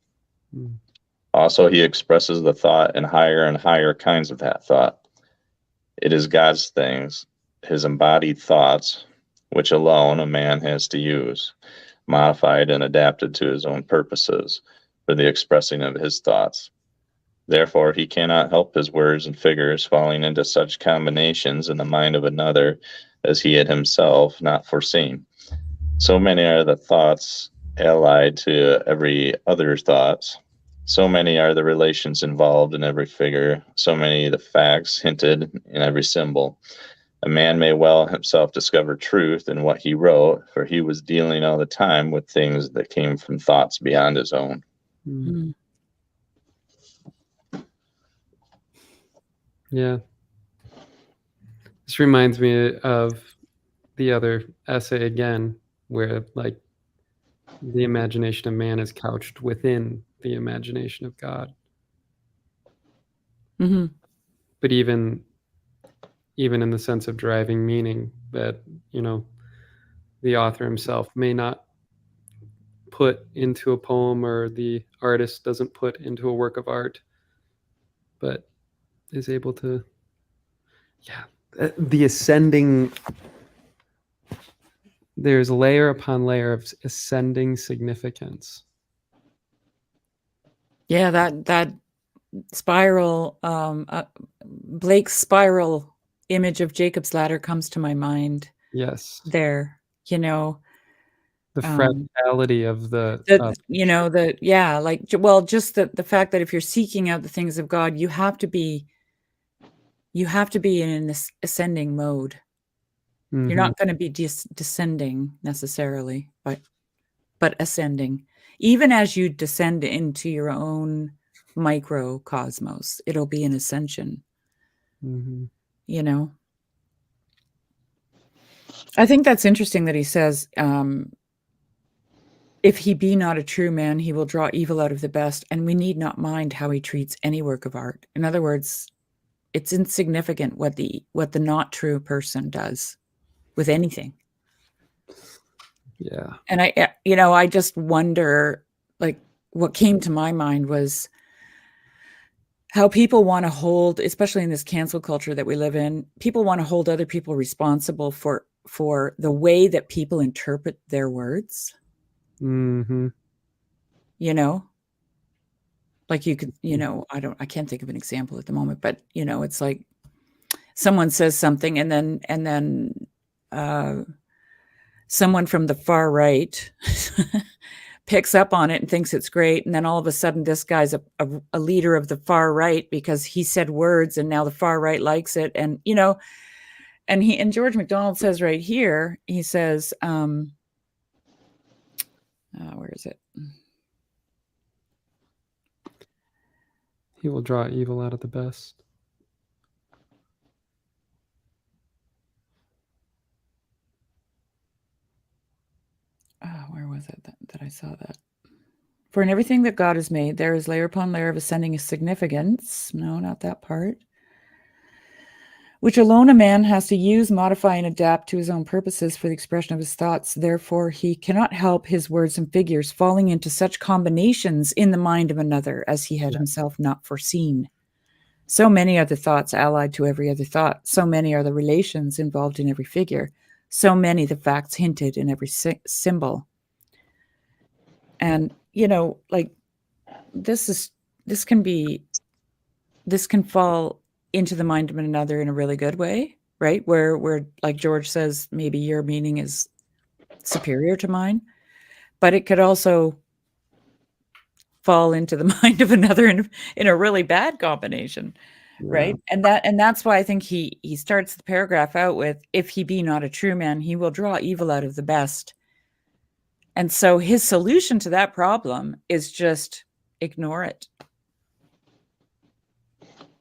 Also, he expresses the thought in higher and higher kinds of that thought. It is God's things, his embodied thoughts, which alone a man has to use, modified and adapted to his own purposes for the expressing of his thoughts. Therefore, he cannot help his words and figures falling into such combinations in the mind of another as he had himself not foreseen. So many are the thoughts allied to every other's thoughts. So many are the relations involved in every figure. So many the facts hinted in every symbol. A man may well himself discover truth in what he wrote, for he was dealing all the time with things that came from thoughts beyond his own. Mhm. Yeah. This reminds me of the other essay again, where like the imagination of man is couched within the imagination of God. Mhm. But even in the sense of driving meaning, that, you know, the author himself may not put into a poem, or the artist doesn't put into a work of art, but is able to, the ascending, there's layer upon layer of ascending significance. Yeah, that spiral, Blake's spiral image of Jacob's ladder comes to my mind Yes. there. You know, The um, fractality of the just the fact that if you're seeking out the things of God, you have to be in an ascending mode. You're not going to be descending necessarily, but ascending. Even as you descend into your own microcosmos, it'll be an ascension. You know, I think that's interesting that he says, if he be not a true man, he will draw evil out of the best, and we need not mind how he treats any work of art. In other words, it's insignificant what the not true person does with anything. Yeah. And I just wonder, like, what came to my mind was how people want to hold, especially in this cancel culture that we live in, people want to hold other people responsible for the way that people interpret their words. Mm-hmm. You know, Like you could, I can't think of an example at the moment, but it's like someone says something and then someone from the far right picks up on it and thinks it's great. And then all of a sudden this guy's a leader of the far right because he said words and now the far right likes it. And, and George MacDonald says right here, he says, where is it? He will draw evil out of the best. Where was it that I saw that? For in everything that God has made, there is layer upon layer of ascending significance. No, not that part. Which alone a man has to use, modify, and adapt to his own purposes for the expression of his thoughts. Therefore, he cannot help his words and figures falling into such combinations in the mind of another as he had himself not foreseen. So many are the thoughts allied to every other thought. So many are the relations involved in every figure. So many the facts hinted in every symbol. And, like this can fall into the mind of another in a really good way, right? Where like George says, maybe your meaning is superior to mine, but it could also fall into the mind of another in a really bad combination, right? And that's why I think he starts the paragraph out with, if he be not a true man, he will draw evil out of the best. And so his solution to that problem is just ignore it.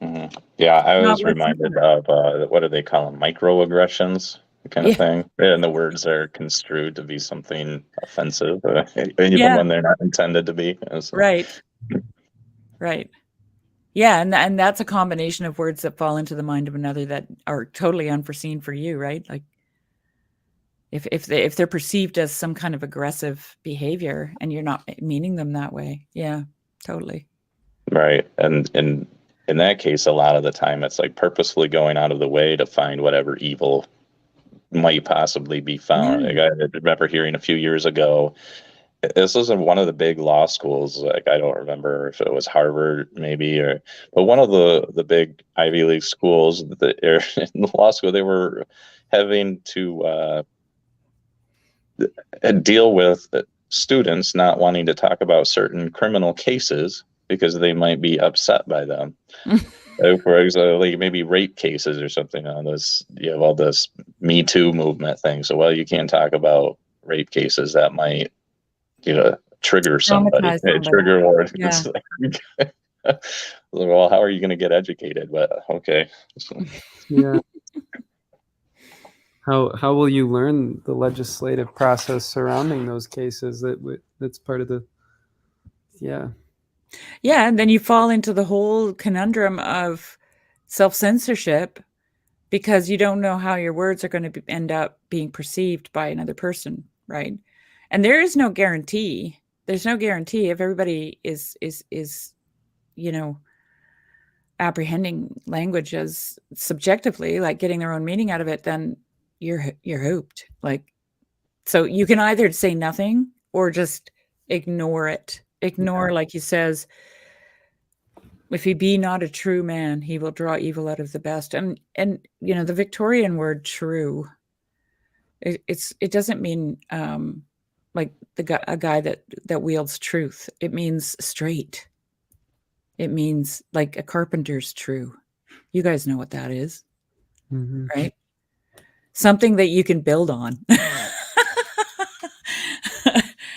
Mm-hmm. Yeah, I was reminded of what do they call them? Microaggressions, kind of thing. And the words are construed to be something offensive, even when they're not intended to be. So. Right. Yeah, and that's a combination of words that fall into the mind of another that are totally unforeseen for you, right? Like if they're perceived as some kind of aggressive behavior and you're not meaning them that way. Yeah, totally. Right. And in that case, a lot of the time it's like purposefully going out of the way to find whatever evil might possibly be found. Like I remember hearing a few years ago, this was in one of the big law schools. Like I don't remember if it was Harvard maybe, but one of the big Ivy League schools that in the law school, they were having to deal with students not wanting to talk about certain criminal cases because they might be upset by them. For example, like maybe rape cases or something on this, you have all this Me Too movement thing. So, well, you can't talk about rape cases that might, trigger somebody. Trigger words. Yeah. Like, well, how are you going to get educated? But okay. Yeah. How will you learn the legislative process surrounding those cases? That's part of the, Yeah, and then you fall into the whole conundrum of self-censorship because you don't know how your words are going to end up being perceived by another person, right? And there is no guarantee. There's no guarantee if everybody is apprehending language as subjectively, like getting their own meaning out of it, then you're hooped. Like, so you can either say nothing or just ignore it. Like he says, if he be not a true man, he will draw evil out of the best. And the Victorian word true, it doesn't mean like a guy that wields truth. It means straight. It means like a carpenter's true. You guys know what that is, right? Something that you can build on.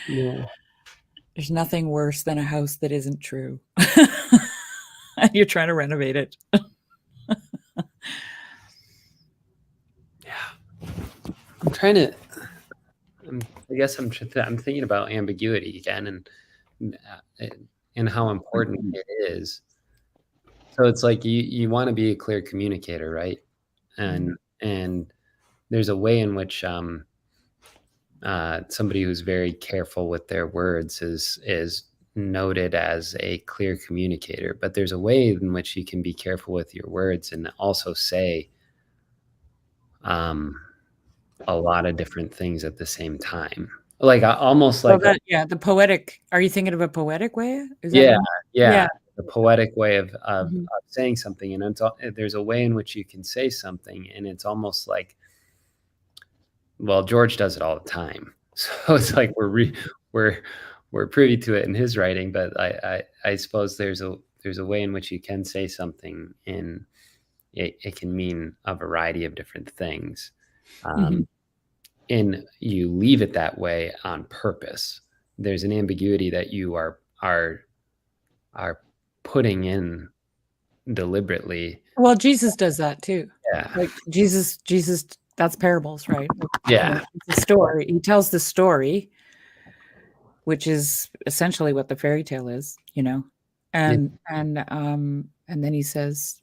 Yeah. There's nothing worse than a house that isn't true. You're trying to renovate it. I'm trying to. I guess I'm thinking about ambiguity again, and how important it is. So it's like you want to be a clear communicator, right? And there's a way in which somebody who's very careful with their words is noted as a clear communicator, but there's a way in which you can be careful with your words and also say a lot of different things at the same time, like almost like the poetic. Are you thinking of a poetic way? Yeah. the poetic way of Mhm. saying something, and there's a way in which you can say something, and it's almost like, well, George does it all the time, so it's like we're privy to it in his writing, but I suppose there's a way in which you can say something, and it can mean a variety of different things, Mhm. and you leave it that way on purpose. There's an ambiguity that you are putting in deliberately. Well, Jesus does that too. Yeah. Like Jesus, that's parables, right? Yeah. It's a story. He tells the story, which is essentially what the fairy tale is, and then he says,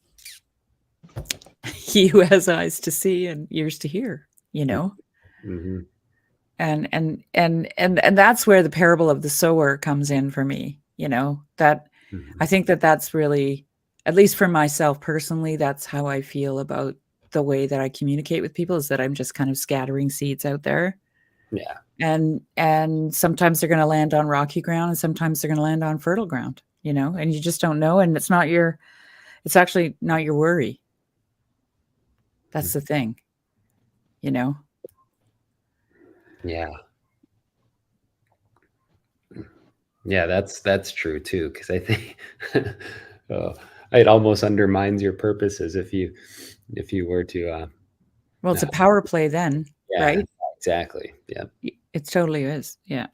"He who has eyes to see and ears to hear," Mhm. and that's where the parable of the sower comes in for me. That Mhm. I think that's really, at least for myself personally, that's how I feel about the way that I communicate with people, is that I'm just kind of scattering seeds out there. Yeah. And sometimes they're going to land on rocky ground, and sometimes they're going to land on fertile ground, and you just don't know. And it's actually not your worry. That's the thing, Yeah. Yeah, that's true too, because I think it almost undermines your purposes if you were to well, it's a power play then, yeah, right? exactly. Yeah. It totally is. Yeah.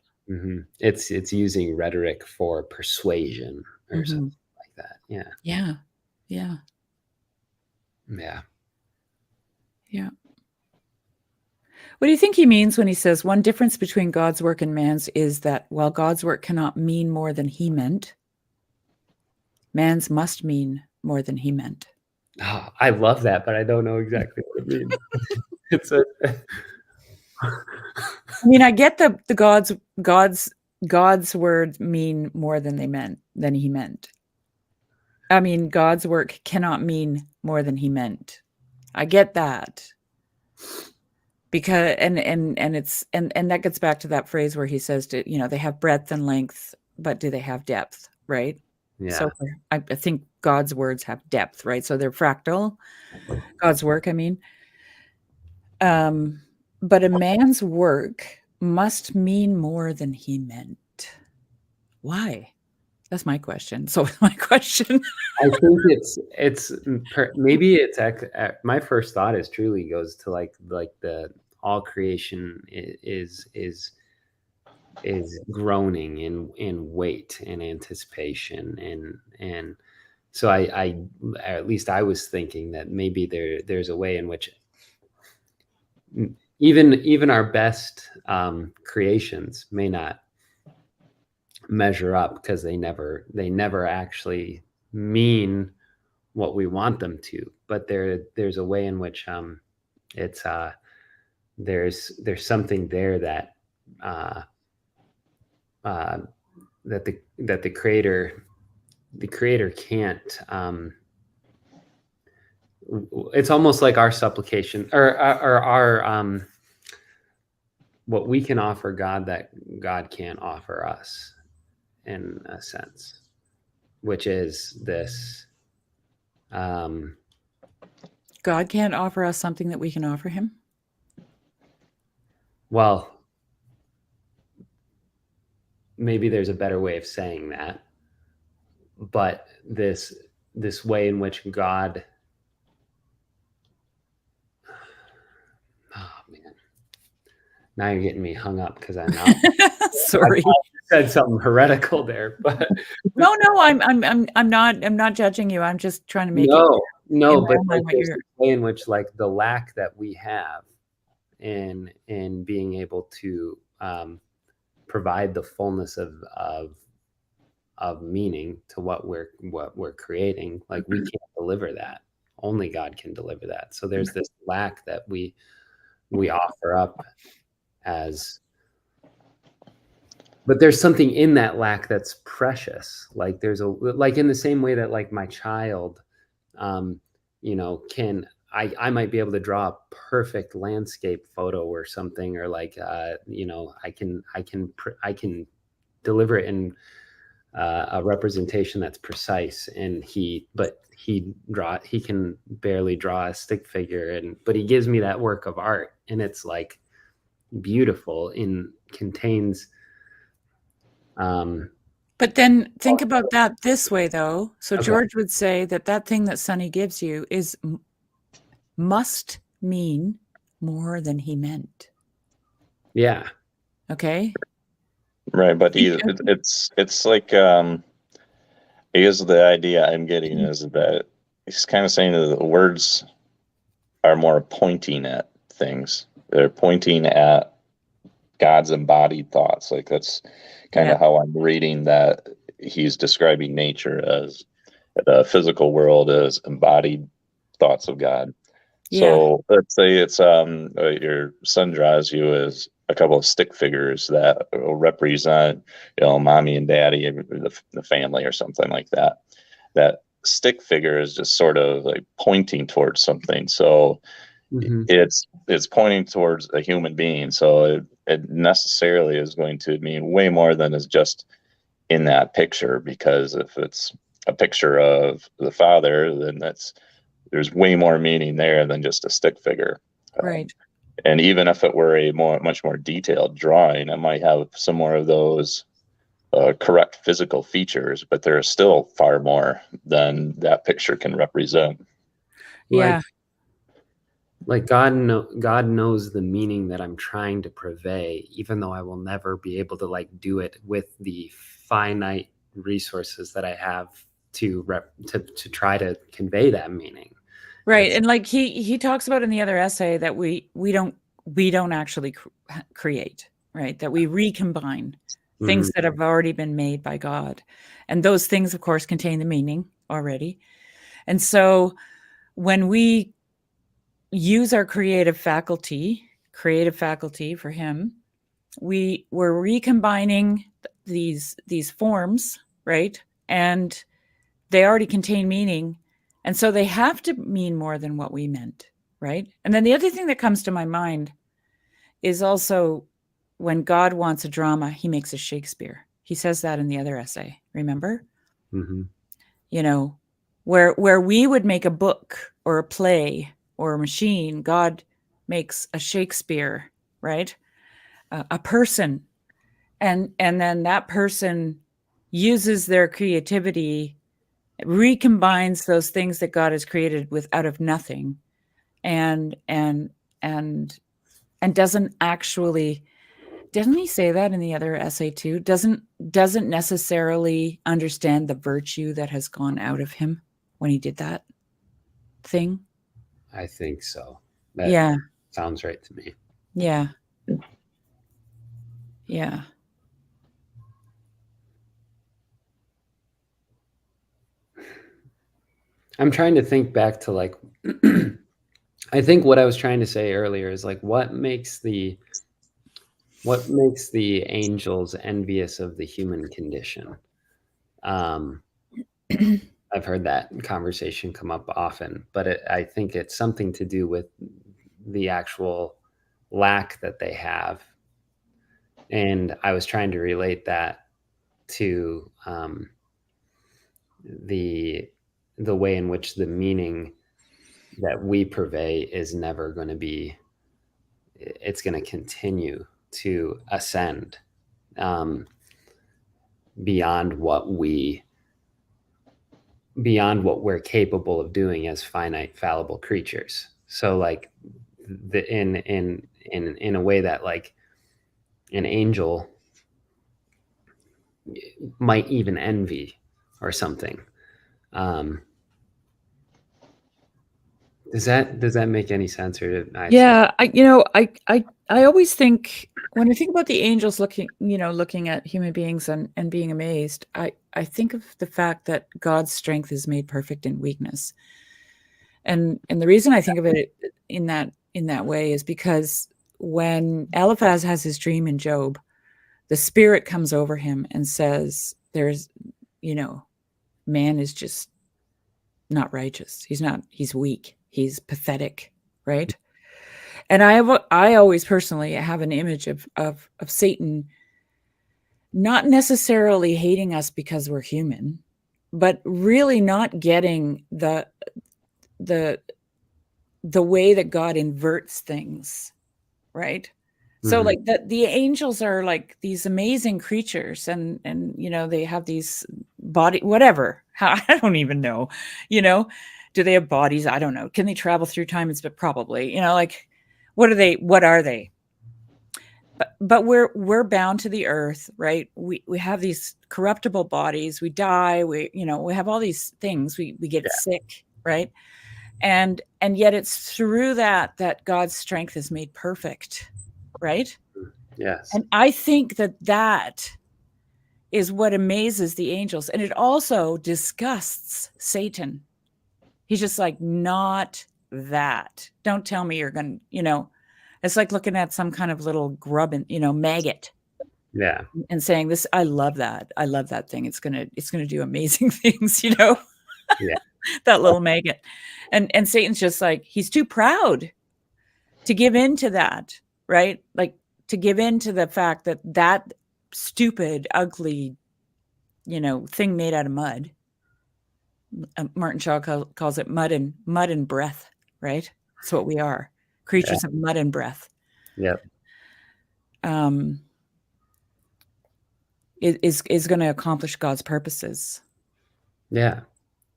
It's using rhetoric for persuasion or something like that. Yeah. Yeah. Yeah. Yeah. Yeah. What do you think he means when he says one difference between God's work and man's is that while God's work cannot mean more than he meant, man's must mean more than he meant? Oh, I love that, but I don't know exactly what it means. I mean, I get the God's words mean more than he meant. I mean, God's work cannot mean more than he meant. I get that. Because and that gets back to that phrase where he says they have breadth and length, but do they have depth, right? Yeah. So I think God's words have depth, right? So they're fractal. God's work, I mean. But a man's work must mean more than he meant. Why? That's my question. So my question. I think maybe it's my first thought is truly goes to like the all creation is groaning in wait and anticipation, and so I at least I was thinking that maybe there's a way in which even our best creations may not measure up because they never actually mean what we want them to, but there's a way in which it's there's something there that that the creator can't it's almost like our supplication or our what we can offer God that God can't offer us, in a sense, which is this God can't offer us something that we can offer him? Well, maybe there's a better way of saying that, but this way in which God, oh man, now you're getting me hung up because I'm not sorry. I said something heretical there, but no, I'm not judging you. I'm just trying to make no, but like there's a way in which like the lack that we have in being able to provide the fullness of meaning to what we're creating, like we can't deliver that. Only God can deliver that. So there's this lack that we offer up as, but there's something in that lack that's precious. Like there's like in the same way that like my child, I might be able to draw a perfect landscape photo or something, or like, I can deliver it in a representation that's precise, and he can barely draw a stick figure, but he gives me that work of art, and it's like beautiful and contains But then think about that this way, though. So Okay. George would say that thing that Sonny gives you must mean more than he meant. yeah. Right, Okay. but it's like I guess the idea I'm getting is that he's kind of saying that the words are more pointing at things. They're pointing at God's embodied thoughts. Like that's kind of how I'm reading that he's describing nature as the physical world as embodied thoughts of God. So let's say it's your son draws you as a couple of stick figures that will represent, mommy and daddy, the family or something like that. That stick figure is just sort of like pointing towards something. So Mhm. it's pointing towards a human being. So it necessarily is going to mean way more than is just in that picture, because if it's a picture of the father, then there's way more meaning there than just a stick figure. Right. And even if it were a much more detailed drawing, it might have some more of those correct physical features, but there are still far more than that picture can represent. Yeah. Like God knows the meaning that I'm trying to convey, even though I will never be able to like do it with the finite resources that I have to try to convey that meaning. Right. And like he talks about in the other essay that we don't actually create, right? That we recombine things that have already been made by God. And those things, of course, contain the meaning already. And so when we use our creative faculty for him, we're recombining these forms, right? And they already contain meaning. And so they have to mean more than what we meant, right? And then the other thing that comes to my mind is also when God wants a drama, he makes a Shakespeare. He says that in the other essay, remember? Mm-hmm. Where we would make a book or a play or a machine, God makes a Shakespeare, right? A person. And then that person uses their creativity, recombines those things that God has created out of nothing, and doesn't he say that in the other essay too? Doesn't necessarily understand the virtue that has gone out of him when he did that thing? I think so. That sounds right to me. Yeah. I'm trying to think back to like I think what I was trying to say earlier is like what makes the angels envious of the human condition. I've heard that conversation come up often, but I think it's something to do with the actual lack that they have. And I was trying to relate that to the way in which the meaning that we purvey is never going to be, it's going to continue to ascend beyond what we're capable of doing as finite, fallible creatures. So like in a way that like an angel might even envy or something. Does that make any sense? Or I always think when I think about the angels looking at human beings and being amazed, I think of the fact that God's strength is made perfect in weakness. And the reason I think of it in that way is because when Eliphaz has his dream in Job, the Spirit comes over him and says, there's, man is just not righteous. He's weak. He's pathetic, right? And I always personally have an image of Satan not necessarily hating us because we're human, but really not getting the way that God inverts things, right? So Mhm. like the angels are like these amazing creatures, and they have these body, whatever. How, I don't even know, do they have bodies? I don't know. Can they travel through time? It's probably, like, what are they? What are they? But we're bound to the earth, right? We have these corruptible bodies. We die. We have all these things. We get sick, right? And yet it's through that God's strength is made perfect, right? Yes. And I think that is what amazes the angels, and it also disgusts Satan. He's just like, not that. Don't tell me you're going to, it's like looking at some kind of little grub and, maggot, Yeah. and saying this, I love that. I love that thing. It's going to do amazing things, Yeah. that little maggot. And Satan's just like, he's too proud to give in to that, right? Like, to give in to the fact that stupid, ugly, thing made out of mud. Martin Shaw calls it mud and breath, right? That's what we are, creatures of mud and breath. Yep. Is going to accomplish God's purposes. Yeah.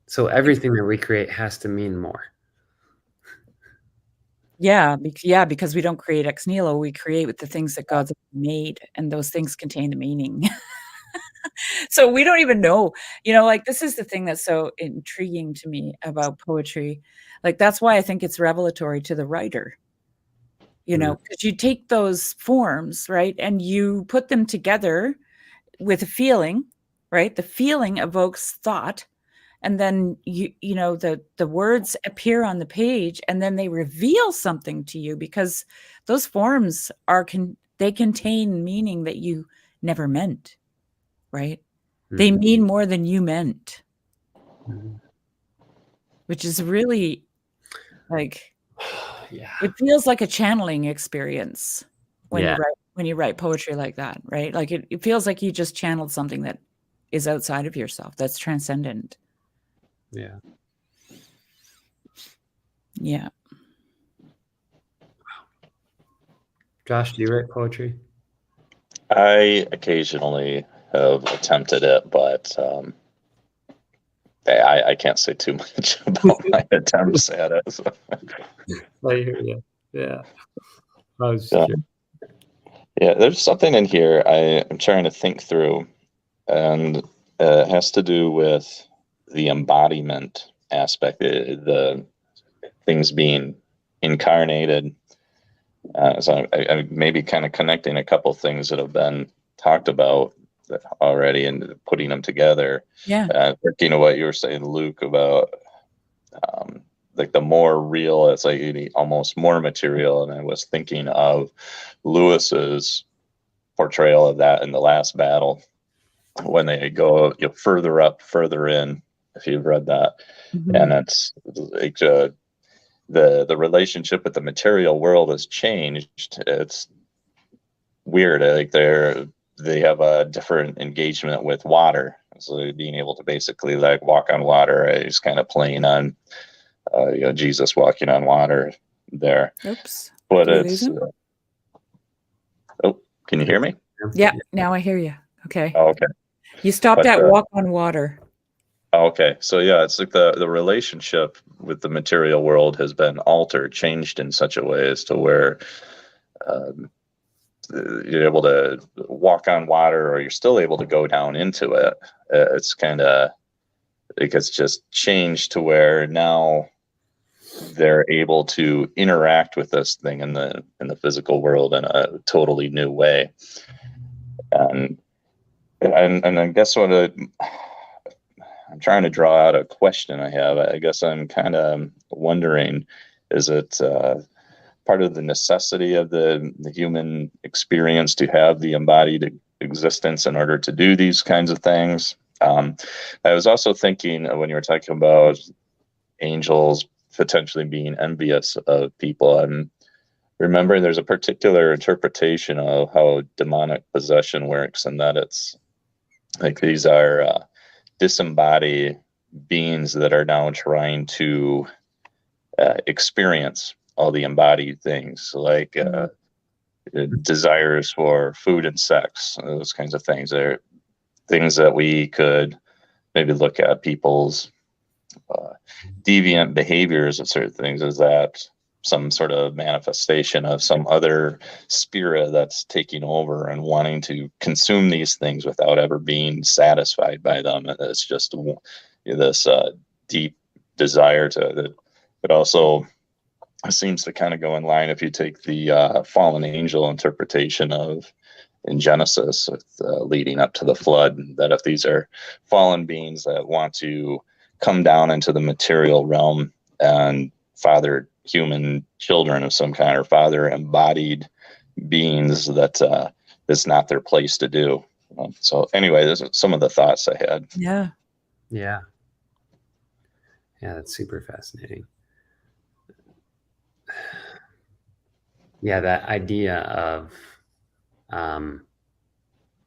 So everything that we create has to mean more. Yeah, because we don't create ex nihilo, we create with the things that God's made, and those things contain the meaning. So we don't even know, like, this is the thing that's so intriguing to me about poetry. Like, that's why I think it's revelatory to the writer, because you take those forms, right, and you put them together with a feeling, right? The feeling evokes thought, and then the words appear on the page, and then they reveal something to you, because those forms they contain meaning that you never meant, right? They mean more than you meant, which is really like, Yeah. it feels like a channeling experience when Yeah. you write poetry like that, right? Like it feels like you just channeled something that is outside of yourself, that's transcendent. Yeah. Yeah. Josh, do you write poetry? I occasionally have attempted it, but I can't say too much about my attempts at it. So. I hear you. Yeah. I was Yeah. Yeah, there's something in here I'm trying to think through, and it has to do with the embodiment aspect, the things being incarnated. So I maybe kind of connecting a couple things that have been talked about already and putting them together. Yeah. Thinking of what you were saying, Luke, about like the more real, it's like you need almost more material. And I was thinking of Lewis's portrayal of that in The Last Battle, when they go further up, further in, if you've read that. Mhm. And it's like the relationship with the material world has changed. It's weird. Like they have a different engagement with water. So being able to basically like walk on water is kind of playing on Jesus walking on water there. Oops. But Did we lose it's him? oh, can you hear me? Yeah, now I hear you. Okay. Oh, okay. You stopped But, at walk on water. Okay, so yeah, it's like the relationship with the material world has been altered, changed in such a way as to where um, you're able to walk on water, or you're still able to go down into it. It's kind of, it gets just changed to where now they're able to interact with this thing in the physical world in a totally new way. And I guess what I'm trying to draw out a question I have. I guess I'm kind of wondering, is it part of the necessity of the human experience to have the embodied existence in order to do these kinds of things? I was also thinking when you were talking about angels potentially being envious of people, and remember there's a particular interpretation of how demonic possession works, and that it's like these are disembodied beings that are now trying to experience all the embodied things, like desires for food and sex, those kinds of things. They're things that we could maybe look at people's deviant behaviors of certain things as that some sort of manifestation of some other spirit that's taking over and wanting to consume these things without ever being satisfied by them. And it's just this deep desire to it. But also seems to kind of go in line if you take the fallen angel interpretation of in Genesis with, leading up to the flood, that if these are fallen beings that want to come down into the material realm and father human children of some kind, or father embodied beings, that it's not their place to do. So anyway, those are some of the thoughts I had. Yeah. Yeah, that's super fascinating. Yeah, that idea of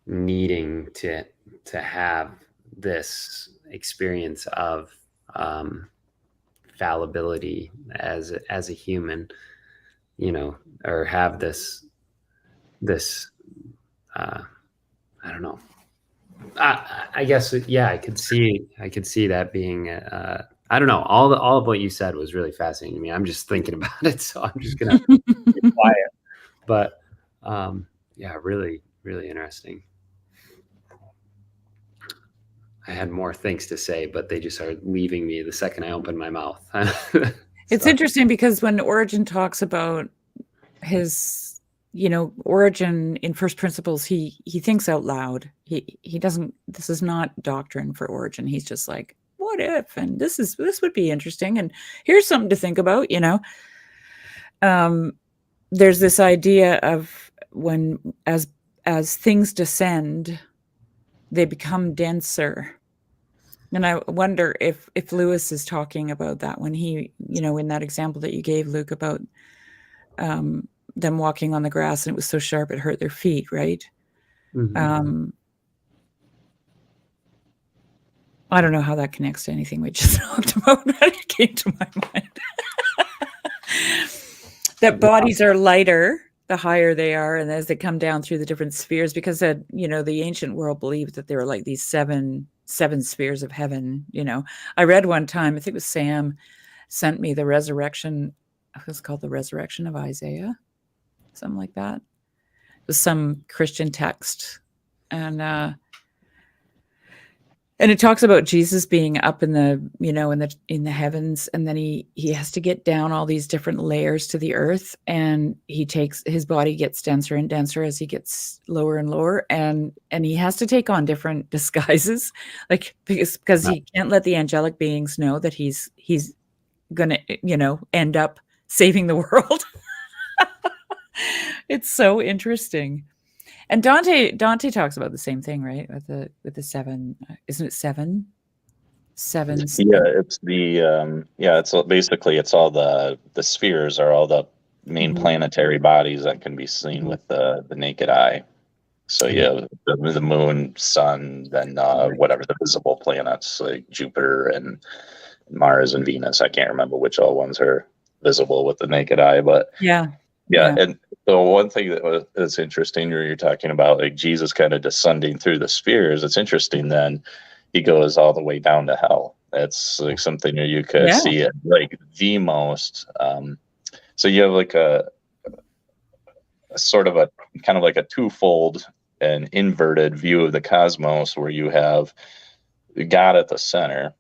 needing to have this experience of fallibility as a human, or have this I don't know. I guess I could see that being I don't know. All of what you said was really fascinating to me. I'm just thinking about it, so I'm just gonna be quiet. But really, really interesting. I had more things to say, but they just started leaving me the second I opened my mouth. It's interesting because when Origen talks about his, origin in first principles, he thinks out loud. He doesn't. This is not doctrine for Origen. He's just like, what if? And this would be interesting. And here's something to think about. There's this idea of when as things descend, they become denser. And I wonder if Lewis is talking about that when he, in that example that you gave, Luke, about them walking on the grass and it was so sharp it hurt their feet, right? Mm-hmm. I don't know how that connects to anything we just talked about, but it came to my mind. That bodies are lighter the higher they are, and as they come down through the different spheres, because the ancient world believed that there were like these seven spheres of heaven. I read one time, I think it was Sam sent me the resurrection. It was called the Resurrection of Isaiah, something like that. It was some Christian text, and it talks about Jesus being up in the in the heavens, and then he has to get down all these different layers to the earth, and his body gets denser and denser as he gets lower and lower, and he has to take on different disguises, like because he can't let the angelic beings know that he's gonna end up saving the world. It's so interesting. And Dante talks about the same thing, right? With the seven, isn't it seven? Seven. Yeah, it's the it's basically it's all the spheres are all the main planetary bodies that can be seen with the naked eye. So the moon, sun, then whatever the visible planets like Jupiter and Mars and Venus. I can't remember which all ones are visible with the naked eye, but yeah. And so one thing that's interesting, where you're talking about like Jesus kind of descending through the spheres, it's interesting. Then he goes all the way down to hell. That's like something that you could see it like the most. So you have like a sort of a kind of like a twofold and inverted view of the cosmos, where you have God at the center,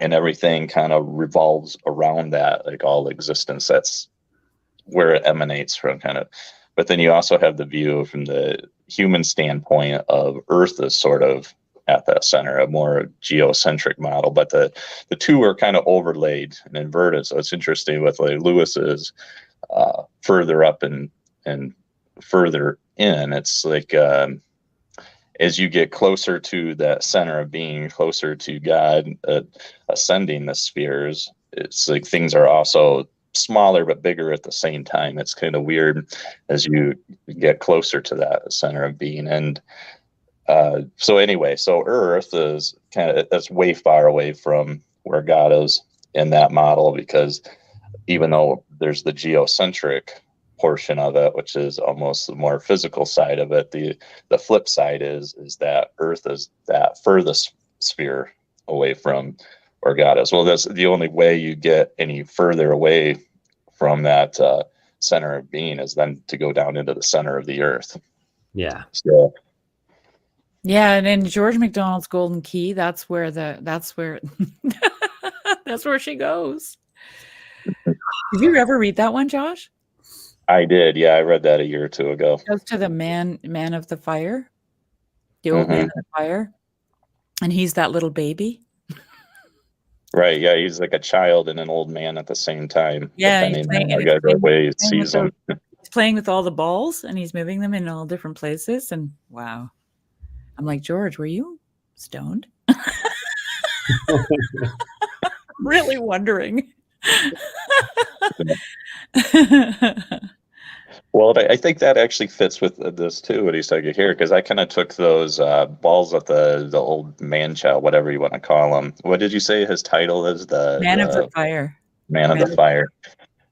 and everything kind of revolves around that, like all existence. That's where it emanates from, kind of. But then you also have the view from the human standpoint of Earth is sort of at that center, a more geocentric model. But the two are kind of overlaid and inverted. So it's interesting with like Lewis's further up and further in. It's like as you get closer to that center of being, closer to God, ascending the spheres, it's like things are also smaller but bigger at the same time. It's kind of weird as you get closer to that center of being. And so anyway, so Earth is that's way far away from where God is in that model, because even though there's the geocentric portion of it, which is almost the more physical side of it, the flip side is that Earth is that furthest sphere away from where God is. Well, that's the only way you get any further away from that center of being is then to go down into the center of the Earth. Yeah. So Yeah, and in George MacDonald's Golden Key, that's where that's where she goes. Did you ever read that one, Josh? I did. Yeah, I read that a year or two ago. It goes to the man of the fire, the old man of the fire, and he's that little baby. Right. Yeah, he's like a child and an old man at the same time. Yeah, depending on the way he sees them. He's playing with all the balls, and he's moving them in all different places. And wow, I'm like, George, were you stoned? Really wondering. Well, I think that actually fits with this too, what he's talking here, because I kind of took those balls at the old man child, whatever you want to call him. What did you say his title is? The Man of the Fire. Man of the Fire.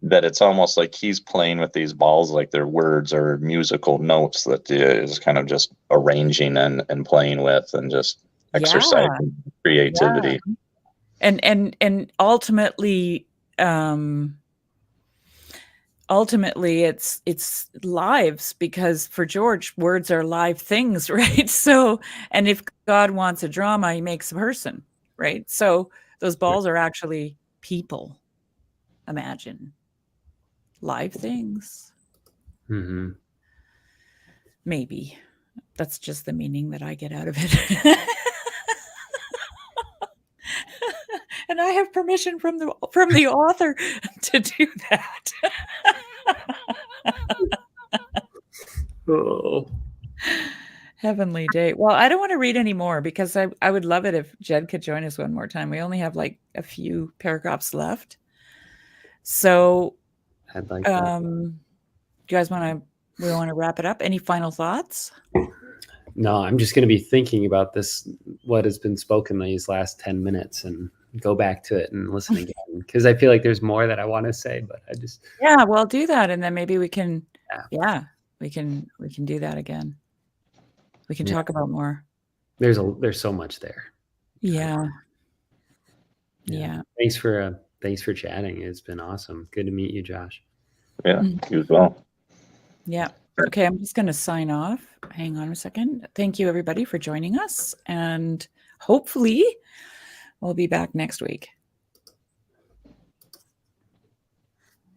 That it's almost like he's playing with these balls like they're words or musical notes that is kind of just arranging and playing with and just exercising creativity. Yeah. And ultimately it's lives, because for George, words are live things, right? So, and if God wants a drama, he makes a person, right? So those balls are actually people. Imagine live things. Mm-hmm. Maybe that's just the meaning that I get out of it. And I have permission from the author to do that. Oh. Heavenly date. Well, I don't want to read any more, because I would love it if Jed could join us one more time. We only have like a few paragraphs left. So I'd like do you guys want to wrap it up? Any final thoughts? No, I'm just going to be thinking about this, what has been spoken these last 10 minutes, and go back to it and listen again, because I feel like there's more that I want to say, but I just... Yeah, well, do that, and then maybe we can we can do that again. We can talk about more. There's so much there. Yeah. Thanks for chatting. It's been awesome. Good to meet you, Josh. Yeah, you as well. Yeah. Okay, I'm just going to sign off. Hang on a second. Thank you, everybody, for joining us, and hopefully we'll be back next week.